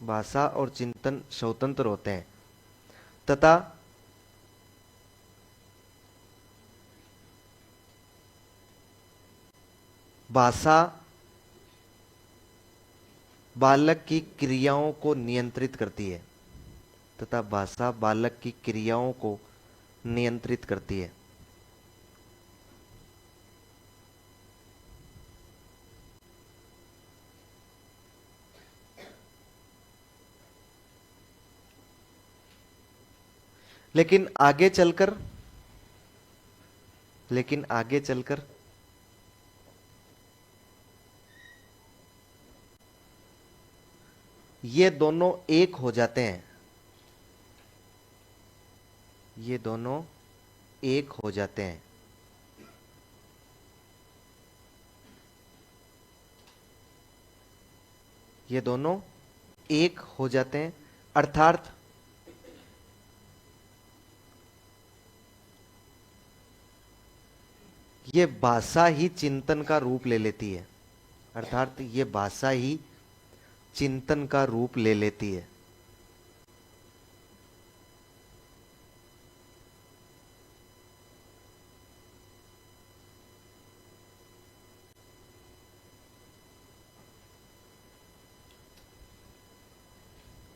भाषा और चिंतन स्वतंत्र होते हैं तथा भाषा बालक की क्रियाओं को नियंत्रित करती है, तथा भाषा बालक की क्रियाओं को नियंत्रित करती है। लेकिन आगे चलकर, लेकिन आगे चलकर ये दोनों एक हो जाते हैं। ये दोनों एक हो जाते हैं। ये दोनों एक हो जाते हैं, अर्थात ये भाषा ही चिंतन का रूप ले लेती है। अर्थात ये भाषा ही चिंतन का रूप ले लेती है।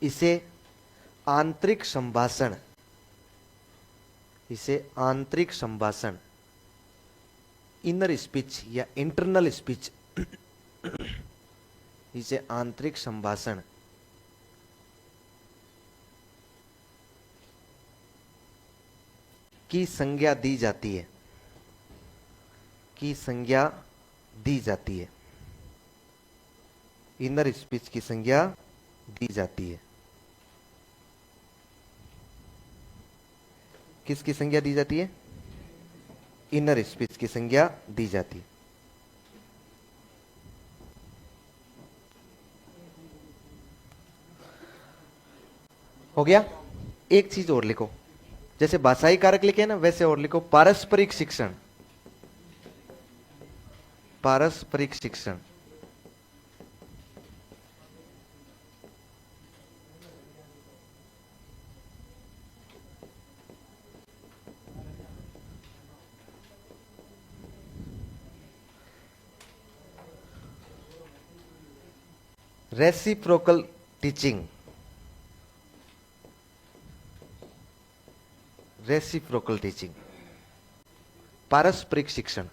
इसे आंतरिक संभाषण, इसे आंतरिक संभाषण, इनर स्पीच या इंटरनल स्पीच, इसे आंतरिक संभाषण की संज्ञा दी जाती है, की संज्ञा दी जाती है, इनर स्पीच की संज्ञा दी जाती है। किसकी संज्ञा दी जाती है? इनर स्पीच की संज्ञा दी जाती है। हो गया? एक चीज और लिखो, जैसे भाषाई कारक लिखे ना वैसे और लिखो, पारस्परिक शिक्षण, पारस्परिक शिक्षण। रेसिप्रोकल टीचिंग, रेसिप्रोकल टीचिंग, पारस्परिक शिक्षण।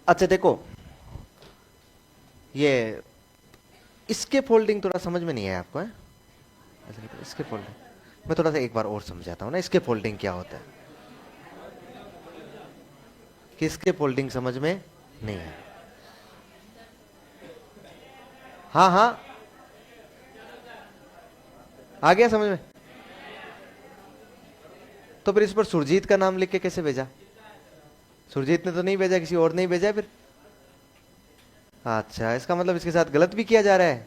अच्छा देखो, ये इसके फोल्डिंग थोड़ा समझ में नहीं आया आपको, है? इसके फोल्डिंग मैं थोड़ा सा एक बार और समझाता हूं ना, इसके फोल्डिंग क्या होता है। किसके फोल्डिंग समझ में नहीं है? हाँ हाँ, आ गया समझ में? तो फिर इस पर सुरजीत का नाम लिख के कैसे भेजा? सुरजीत ने तो नहीं भेजा, किसी और ने ही भेजा है फिर। अच्छा, इसका मतलब इसके साथ गलत भी किया जा रहा है।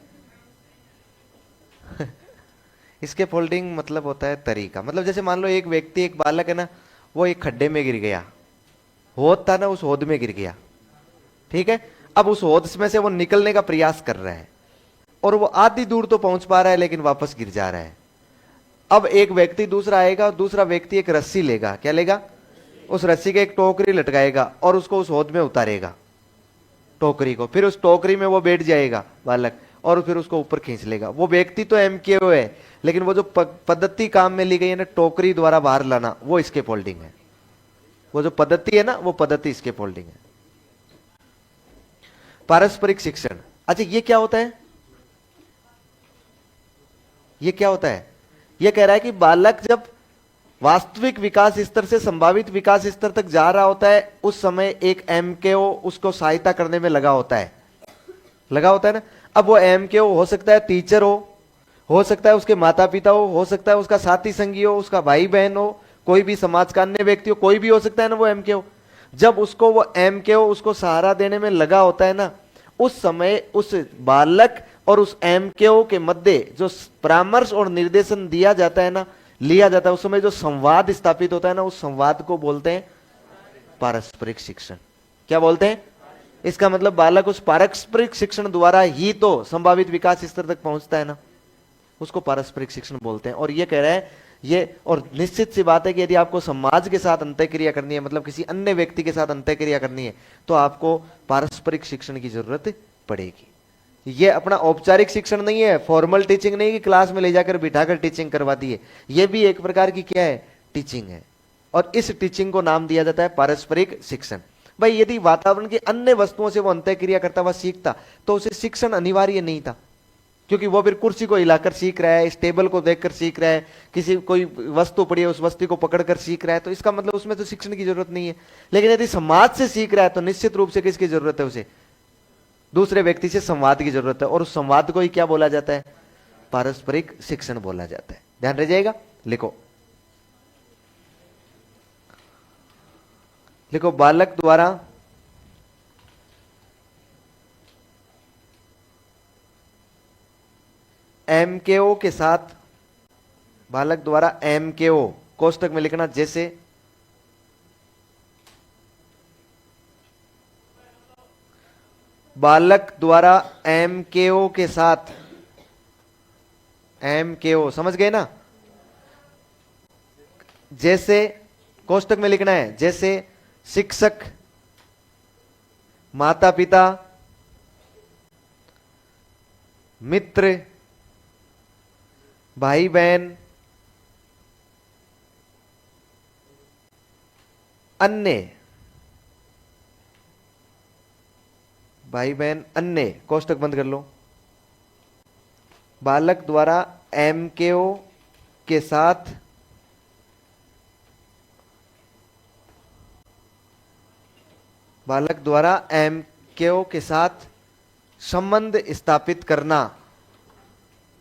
इसके फोल्डिंग मतलब होता है तरीका, मतलब जैसे मान लो एक व्यक्ति, एक बालक है ना, वो एक खड्डे में गिर गया, होद था ना, उस होद में गिर गया, ठीक है। अब उस होद में से वो निकलने का प्रयास कर रहा है और वो आधी दूर तो पहुंच पा रहा है लेकिन वापस गिर जा रहा है। अब एक व्यक्ति दूसरा आएगा, दूसरा व्यक्ति एक रस्सी लेगा, क्या लेगा? उस रस्सी के एक टोकरी लटकाएगा और उसको उस होद में उतारेगा, टोकरी को। फिर उस टोकरी में वो बैठ जाएगा बालक और फिर उसको ऊपर खींच लेगा। वो व्यक्ति तो एमकेओ है, लेकिन वो जो पद्धति काम में ली गई है ना, टोकरी द्वारा बाहर लाना, वो इसके फोल्डिंग है। वो जो पद्धति है ना, वो पद्धति इसके फोल्डिंग है। पारस्परिक शिक्षण। अच्छा, ये क्या होता है? ये क्या होता है? ये कह रहा है कि बालक जब वास्तविक विकास स्तर से संभावित विकास स्तर तक जा रहा होता है, उस समय एक एमकेओ उसको सहायता करने में लगा होता है, लगा होता है ना। अब वो एमकेओ हो सकता है टीचर हो सकता है उसके माता पिता हो सकता है उसका साथी संगी हो, उसका भाई बहन हो, कोई भी समाज का अन्य व्यक्ति हो, कोई भी हो सकता है ना वो एमकेओ। जब उसको वो एमकेओ उसको सहारा देने में लगा होता है ना, उस समय उस बालक और उस एमकेओ के मध्य जो परामर्श और निर्देशन दिया जाता है ना, लिया जाता है, उस समय जो संवाद स्थापित होता है ना, उस संवाद को बोलते हैं पारस्परिक शिक्षण। क्या बोलते हैं? इसका मतलब बालक उस पारस्परिक शिक्षण द्वारा ही तो संभावित विकास स्तर तक पहुंचता है ना, उसको पारस्परिक शिक्षण बोलते हैं। और ये कह रहा है, ये और निश्चित सी बात है कि यदि आपको समाज के साथ अंतःक्रिया करनी है, मतलब किसी अन्य व्यक्ति के साथ अंतःक्रिया करनी है, तो आपको पारस्परिक शिक्षण की जरूरत पड़ेगी। ये अपना औपचारिक शिक्षण नहीं है, फॉर्मल टीचिंग नहीं कि क्लास में ले जाकर बिठाकर टीचिंग करवा दी है। ये भी एक प्रकार की क्या है? टीचिंग है। और इस टीचिंग को नाम दिया जाता है पारस्परिक शिक्षण। भाई यदि वातावरण की अन्य वस्तुओं से वो अंतःक्रिया करता हुआ सीखता तो उसे शिक्षण अनिवार्य नहीं था, क्योंकि वो फिर कुर्सी को हिलाकर सीख रहा है, इस टेबल को देखकर सीख रहा है, किसी कोई वस्तु पड़ी है उस वस्तु को पकड़कर सीख रहा है, तो इसका मतलब उसमें तो शिक्षण की जरूरत नहीं है। लेकिन यदि समाज से सीख रहा है तो निश्चित रूप से किसकी जरूरत है? उसे दूसरे व्यक्ति से संवाद की जरूरत है, और उस संवाद को ही क्या बोला जाता है? पारस्परिक शिक्षण बोला जाता है। ध्यान रह जाएगा। लिखो, लिखो, बालक द्वारा एमकेओ के साथ, बालक द्वारा एमकेओ कोष्टक में लिखना, जैसे बालक द्वारा एमकेओ के साथ, एमकेओ समझ गए ना, जैसे कोष्टक में लिखना है, जैसे शिक्षक, माता पिता, मित्र, भाई बहन, अन्य, भाई बहन अन्य, कोष्टक बंद कर लो। बालक द्वारा एमकेओ के साथ बालक द्वारा एमकेओ के साथ संबंध स्थापित करना,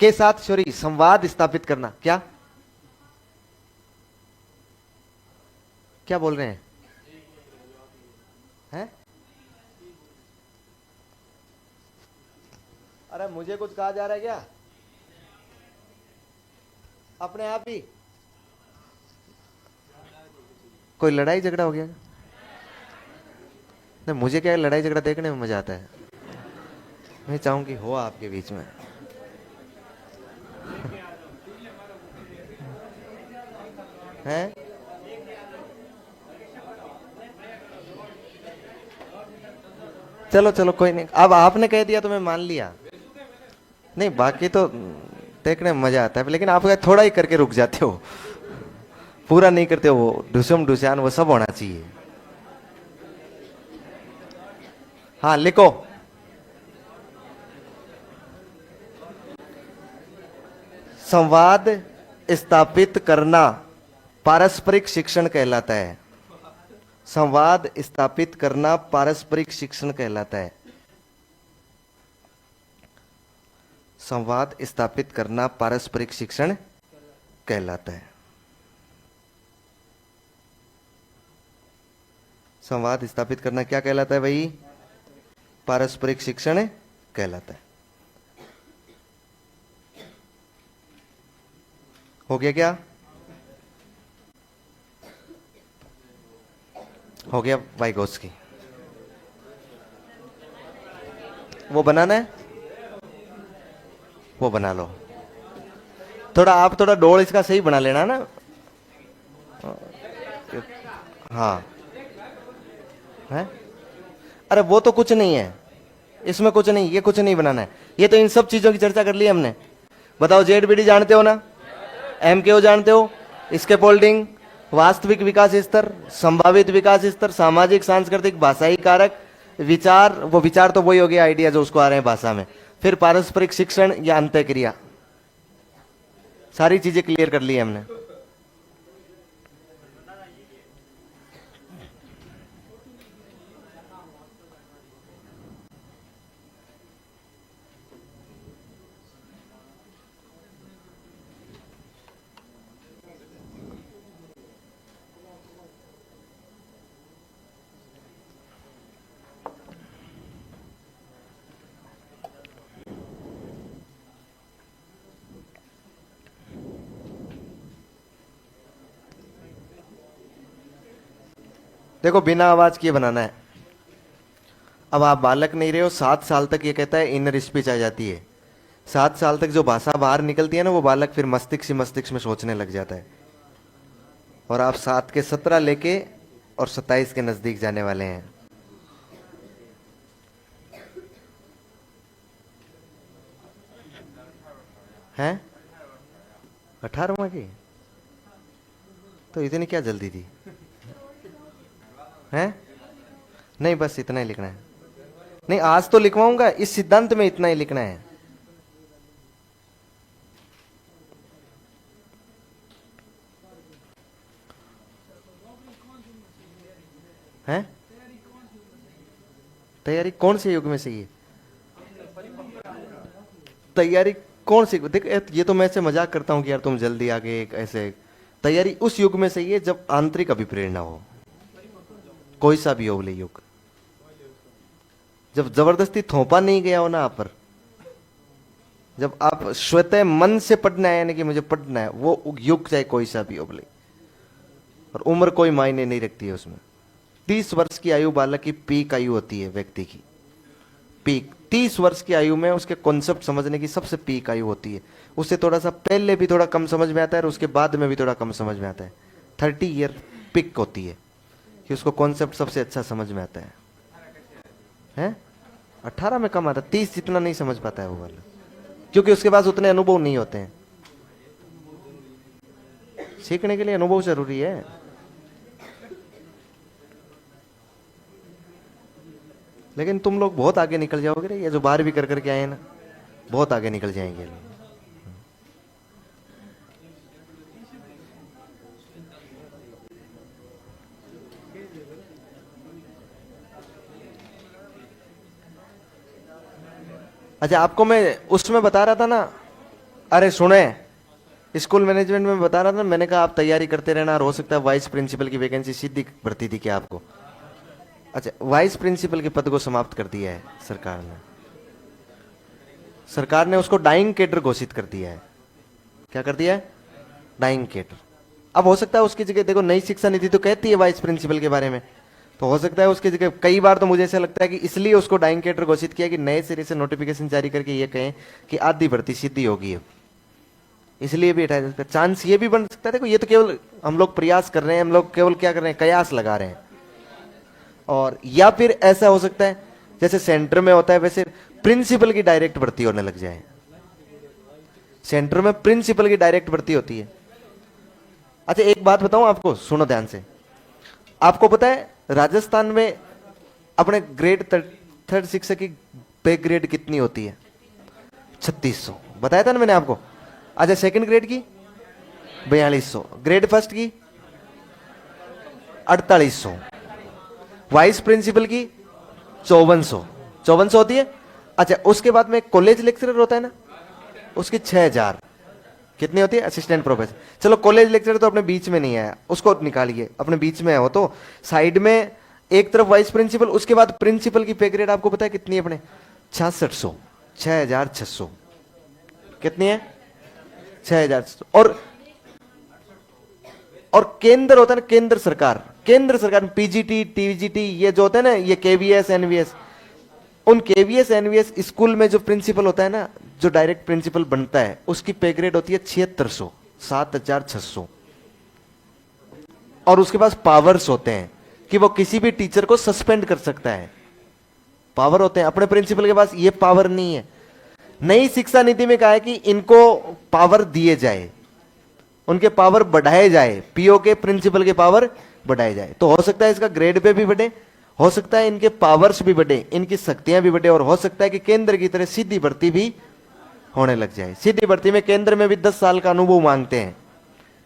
के साथ सॉरी संवाद स्थापित करना। क्या क्या बोल रहे हैं? हैं? अरे मुझे कुछ कहा जा रहा है क्या? अपने आप ही कोई लड़ाई झगड़ा हो गया? नहीं, मुझे क्या है, लड़ाई झगड़ा देखने में मजा आता है। मैं चाहूंगी हो आपके बीच में। हैं? चलो चलो कोई नहीं, अब आपने कह दिया तो मैं मान लिया। नहीं बाकी तो देखने में मजा आता है, लेकिन आप थोड़ा ही करके रुक जाते हो, पूरा नहीं करते हो। वो ढुसम ढुसान वो सब होना चाहिए। हाँ लिखो, संवाद स्थापित करना पारस्परिक शिक्षण कहलाता है। संवाद स्थापित करना पारस्परिक शिक्षण कहलाता है। संवाद स्थापित करना पारस्परिक शिक्षण कहलाता है। संवाद स्थापित करना क्या कहलाता है भाई? पारस्परिक शिक्षण कहलाता है। हो गया क्या? हो गया वाइगोत्स्की। वो बनाना है, वो बना लो। थोड़ा आप थोड़ा डोल इसका सही बना लेना ना। हाँ है? अरे वो तो कुछ नहीं है, इसमें कुछ नहीं, ये कुछ नहीं बनाना है। ये तो इन सब चीजों की चर्चा कर ली हमने। बताओ, जेडबीडी जानते हो ना, एमकेओ जानते हो, स्कैफोल्डिंग, वास्तविक विकास स्तर, संभावित विकास स्तर, सामाजिक सांस्कृतिक भाषाई कारक, विचार, वो विचार तो वही हो गया आइडिया जो उसको आ रहे हैं भाषा में, फिर पारस्परिक शिक्षण या अंतःक्रिया, सारी चीजें क्लियर कर ली हमने। देखो, बिना आवाज किए बनाना है। अब आप बालक नहीं रहे हो, 7 साल तक ये कहता है इनर स्पीच आ जाती है। 7 साल तक जो भाषा बाहर निकलती है ना, वो बालक फिर मस्तिष्क में सोचने लग जाता है। और आप 7 के 17 लेके और 27 के नजदीक जाने वाले हैं। हैं? 18वां की? तो इतनी क्या जल्दी थी? हैं? नहीं, बस इतना ही लिखना है। नहीं, आज तो लिखवाऊंगा, इस सिद्धांत में इतना ही लिखना है। हैं? तैयारी कौन से युग में से? ये तैयारी कौन सी देख, ये तो मैं ऐसे मजाक करता हूँ कि यार तुम जल्दी आगे एक ऐसे तैयारी उस युग में सही है जब आंतरिक अभिप्रेरणा हो, कोई सा भी हो बोले युग, जब जबरदस्ती थोपा नहीं गया हो ना आप पर, जब आप स्वतः मन से पढ़ना है, यानी कि मुझे पढ़ना है, वो युग चाहे कोई सा भी हो बोले। और उम्र कोई मायने नहीं रखती है उसमें। 30 वर्ष की आयु बालक की पीक आयु होती है, व्यक्ति की पीक 30 वर्ष की आयु में उसके कॉन्सेप्ट समझने की सबसे पीक आयु होती है। उससे थोड़ा सा पहले भी थोड़ा कम समझ में आता है और उसके बाद में भी थोड़ा कम समझ में आता है। 30 ईयर पीक होती है कि उसको कॉन्सेप्ट सबसे अच्छा समझ में आता है? 18 में कम आता है, 30 जितना नहीं समझ पाता है वो वाला, क्योंकि उसके पास उतने अनुभव नहीं होते हैं। सीखने के लिए अनुभव जरूरी है। लेकिन तुम लोग बहुत आगे निकल जाओगे रे, ये जो 12वीं कर करके आए हैं ना, बहुत आगे निकल जाएंगे। अच्छा, आपको मैं उसमें बता रहा था ना, अरे सुने, स्कूल मैनेजमेंट में बता रहा था, मैंने कहा आप तैयारी करते रहना और हो सकता है वाइस प्रिंसिपल की वैकेंसी सीधी भर्ती थी क्या आपको? अच्छा, वाइस प्रिंसिपल के पद को समाप्त कर दिया है सरकार ने। सरकार ने उसको डाइंग कैडर घोषित कर दिया है। क्या कर दिया है? Dying cadre. अब हो सकता है उसकी जगह, देखो नई शिक्षा नीति तो कहती है वाइस प्रिंसिपल के बारे में, तो हो सकता है उसकी जगह, कई बार तो मुझे ऐसा लगता है कि इसलिए उसको डाइंग कैडर घोषित किया कि नए सिरे से नोटिफिकेशन जारी करके ये कहें कि आधी भर्ती सीधी होगी अब, इसलिए भी हटाया जा सकता है। चांस ये भी बन सकता है, देखो ये तो केवल हम लोग प्रयास कर रहे हैं, हम लोग केवल क्या कर रहे हैं, कयास लगा रहे हैं। और या फिर ऐसा हो सकता है जैसे सेंटर में होता है वैसे प्रिंसिपल की डायरेक्ट भर्ती होने लग जाए। सेंटर में प्रिंसिपल की डायरेक्ट भर्ती होती है। अच्छा, एक बात बताऊं आपको, सुनो ध्यान से। आपको पता है राजस्थान में अपने ग्रेड थर्ड शिक्षक की पे ग्रेड कितनी होती है? 3600, बताया था ना मैंने आपको। अच्छा, सेकंड ग्रेड की 4200, ग्रेड फर्स्ट की 4800, वाइस प्रिंसिपल की 5400 होती है। अच्छा, उसके बाद में कॉलेज लेक्चरर होता है ना, उसकी 6000। कितनी होती है? Assistant professor. चलो कॉलेज लेक्चरर तो अपने बीच में नहीं आया, उसको निकालिए, अपने बीच में है वो तो। साइड में एक तरफ वाइस प्रिंसिपल, उसके बाद प्रिंसिपल की पे ग्रेड आपको पता है कितनी है अपने? 6600, 6600। कितनी है? 6600। और केंद्र होता है ना, केंद्र सरकार पीजीटी टीजीटी ये जो होता है ना, ये केवीएस एनवीएस, उन केवीएस एनवीएस स्कूल में जो प्रिंसिपल होता है ना, जो डायरेक्ट प्रिंसिपल बनता है, उसकी पे ग्रेड होती है 7600, 7600। और उसके पास पावर्स होते हैं कि वो किसी भी टीचर को सस्पेंड कर सकता है। पावर होते हैं, अपने प्रिंसिपल के पास ये पावर नहीं है। नई शिक्षा नीति में कहा है कि इनको पावर दिए जाए, उनके पावर बढ़ाए जाए, पीओ के प्रिंसिपल के पावर बढ़ाए जाए। तो हो सकता है इसका ग्रेड पे भी बढ़े, हो सकता है इनके पावर्स भी बढ़े, इनकी शक्तियां भी बढ़े, और हो सकता है कि केंद्र की तरह सीधी भर्ती भी होने लग जाए। सीधी भर्ती में केंद्र में भी 10 साल का अनुभव मांगते हैं,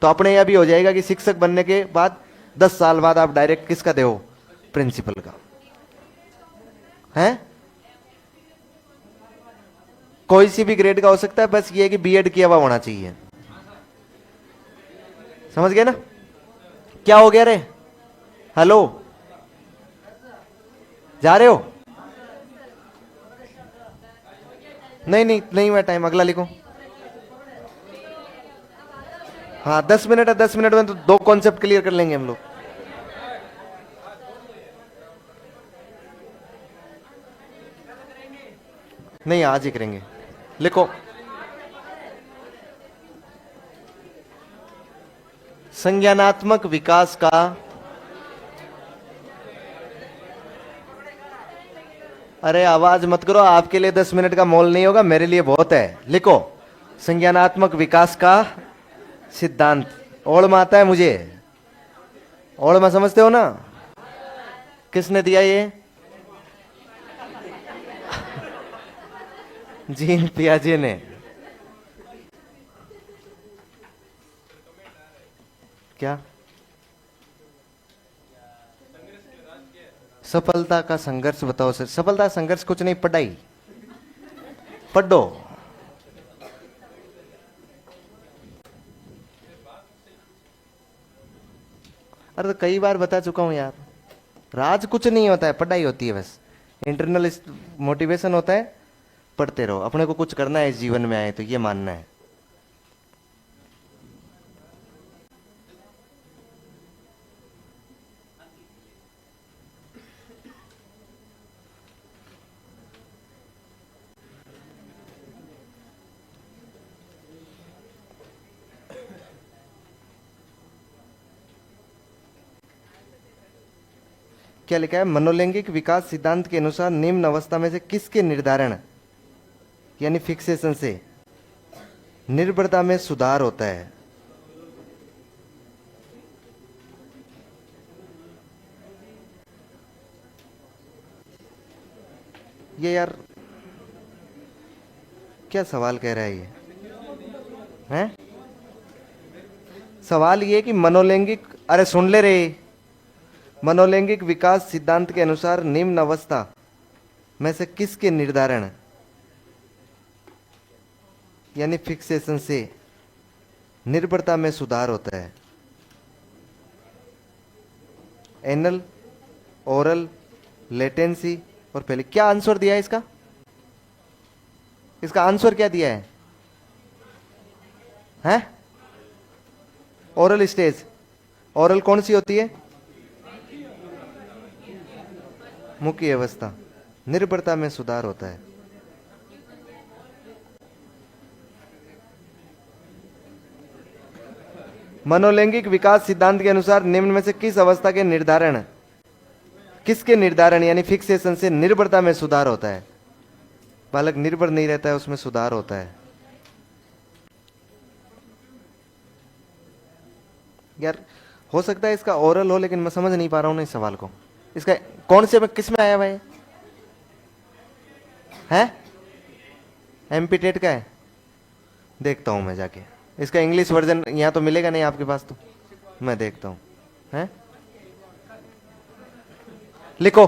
तो अपने यह भी हो जाएगा कि शिक्षक बनने के बाद 10 साल बाद आप डायरेक्ट किसका दे हो? प्रिंसिपल का। है कोई सी भी ग्रेड का हो सकता है, बस ये है कि बीएड किया हुआ होना चाहिए। समझ गए ना? क्या हो गया रे? हेलो, जा रहे हो? नहीं नहीं नहीं, मैं टाइम अगला लिखूं। हाँ 10 मिनट है, 10 मिनट में तो 2 कॉन्सेप्ट क्लियर कर लेंगे हम लोग। नहीं आज ही करेंगे। लिखो, संज्ञानात्मक विकास का अरे आवाज मत करो, आपके लिए 10 मिनट का मोल नहीं होगा, मेरे लिए बहुत है। लिखो, संज्ञानात्मक विकास का सिद्धांत। ओड़ में आता है मुझे, ओड़ में समझते हो ना? किसने दिया ये? जीन पियाजे ने। क्या? सफलता का संघर्ष बताओ सर। सफलता संघर्ष कुछ नहीं, पढ़ाई। पढ़ो, अरे तो कई बार बता चुका हूं यार, राज कुछ नहीं होता है, पढ़ाई होती है बस। इंटरनल मोटिवेशन होता है, पढ़ते रहो। अपने को कुछ करना है इस जीवन में आए तो ये मानना है। क्या लिखा है? मनोलैंगिक विकास सिद्धांत के अनुसार निम्न अवस्था में से किसके निर्धारण यानी फिक्सेशन से निर्भरता में सुधार होता है? ये यार क्या सवाल कह रहा है ये? हैं? सवाल ये कि मनोलैंगिक, अरे सुन ले रे, मनोलैंगिक विकास सिद्धांत के अनुसार निम्न अवस्था में से किसके निर्धारण यानी फिक्सेशन से निर्भरता में सुधार होता है? एनल, ओरल, लेटेंसी और पहले क्या आंसर दिया है इसका? इसका आंसर क्या दिया है? हैं? Oral stage. ओरल कौन सी होती है? मुख्य अवस्था, निर्भरता में सुधार होता है। मनोलैंगिक विकास सिद्धांत के अनुसार निम्न में से किस अवस्था के निर्धारण, किसके निर्धारण यानी फिक्सेशन से निर्भरता में सुधार होता है? बालक निर्भर नहीं रहता है, उसमें सुधार होता है। यार हो सकता है इसका ओरल हो, लेकिन मैं समझ नहीं पा रहा हूं ना इस सवाल को। इसका कौन से में, किस में आया हुआ है? एमपी टेट का है? देखता हूं मैं जाके। इसका इंग्लिश वर्जन यहां तो मिलेगा नहीं आपके पास, तो मैं देखता हूं। है, लिखो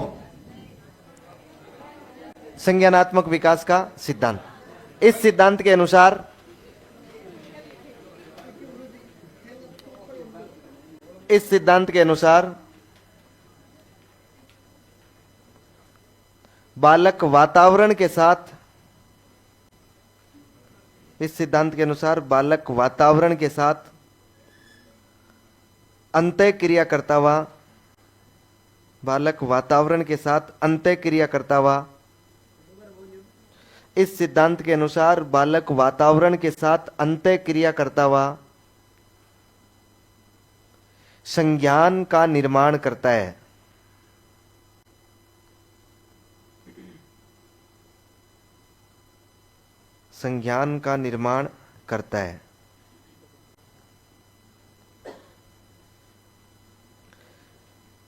संज्ञानात्मक विकास का सिद्धांत। इस सिद्धांत के अनुसार, इस सिद्धांत के अनुसार बालक वातावरण के साथ, इस सिद्धांत के अनुसार बालक वातावरण के साथ अंतः क्रिया करता हुआ, बालक वातावरण के साथ अंतः क्रिया करता हुआ, इस सिद्धांत के अनुसार बालक वातावरण के साथ अंतः क्रिया करता हुआ संज्ञान का निर्माण करता है। संज्ञान का निर्माण करता है।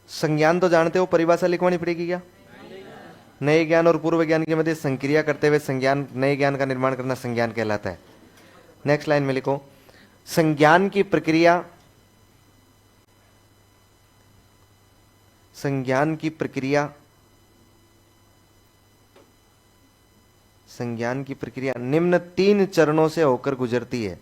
संज्ञान तो जानते हो, परिभाषा लिखवानी पड़ेगी क्या? नए ज्ञान और पूर्व ज्ञान के मध्य संक्रिया करते हुए संज्ञान, नए ज्ञान का निर्माण करना संज्ञान कहलाता है। नेक्स्ट लाइन में लिखो, संज्ञान की प्रक्रिया, संज्ञान की प्रक्रिया, संज्ञान की प्रक्रिया निम्न 3 चरणों से होकर गुजरती है।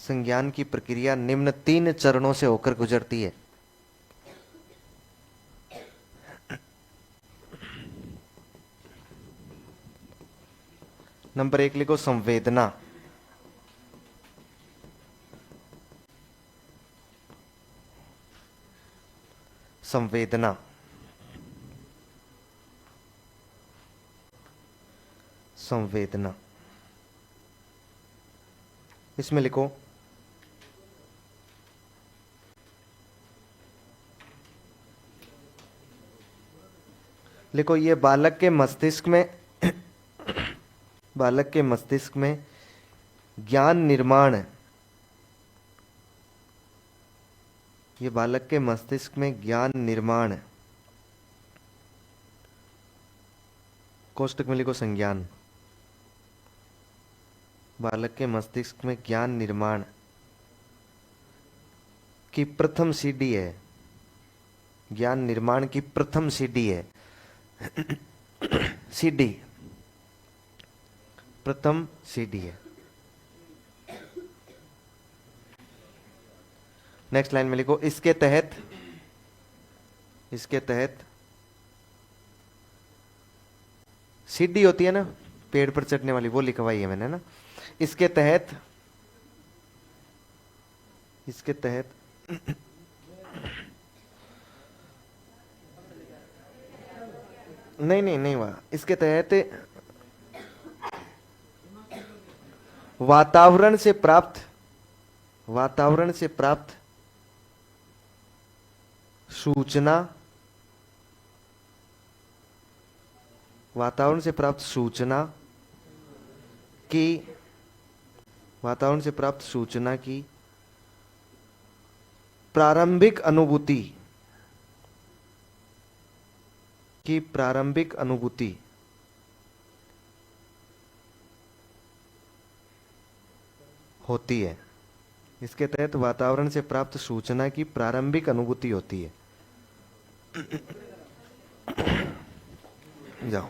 संज्ञान की प्रक्रिया निम्न 3 चरणों से होकर गुजरती है। नंबर 1 लिखो, संवेदना। संवेदना, संवेदना, इसमें लिखो लिखो ये बालक के मस्तिष्क में बालक के मस्तिष्क में ज्ञान निर्माण, ये बालक के मस्तिष्क में ज्ञान निर्माण, कोष्टक में लिखो संज्ञान, बालक के मस्तिष्क में ज्ञान निर्माण की प्रथम सीढ़ी है। ज्ञान निर्माण की प्रथम सीढ़ी है। सीढ़ी प्रथम सीढ़ी है। नेक्स्ट लाइन में लिखो, इसके तहत सीढ़ी होती है ना पेड़ पर चढ़ने वाली, वो लिखवाई है मैंने ना। इसके तहत नहीं हुआ। इसके तहत वातावरण से प्राप्त सूचना, की प्रारंभिक अनुभूति होती है। इसके तहत वातावरण से प्राप्त सूचना की प्रारंभिक अनुभूति होती है। जाओ।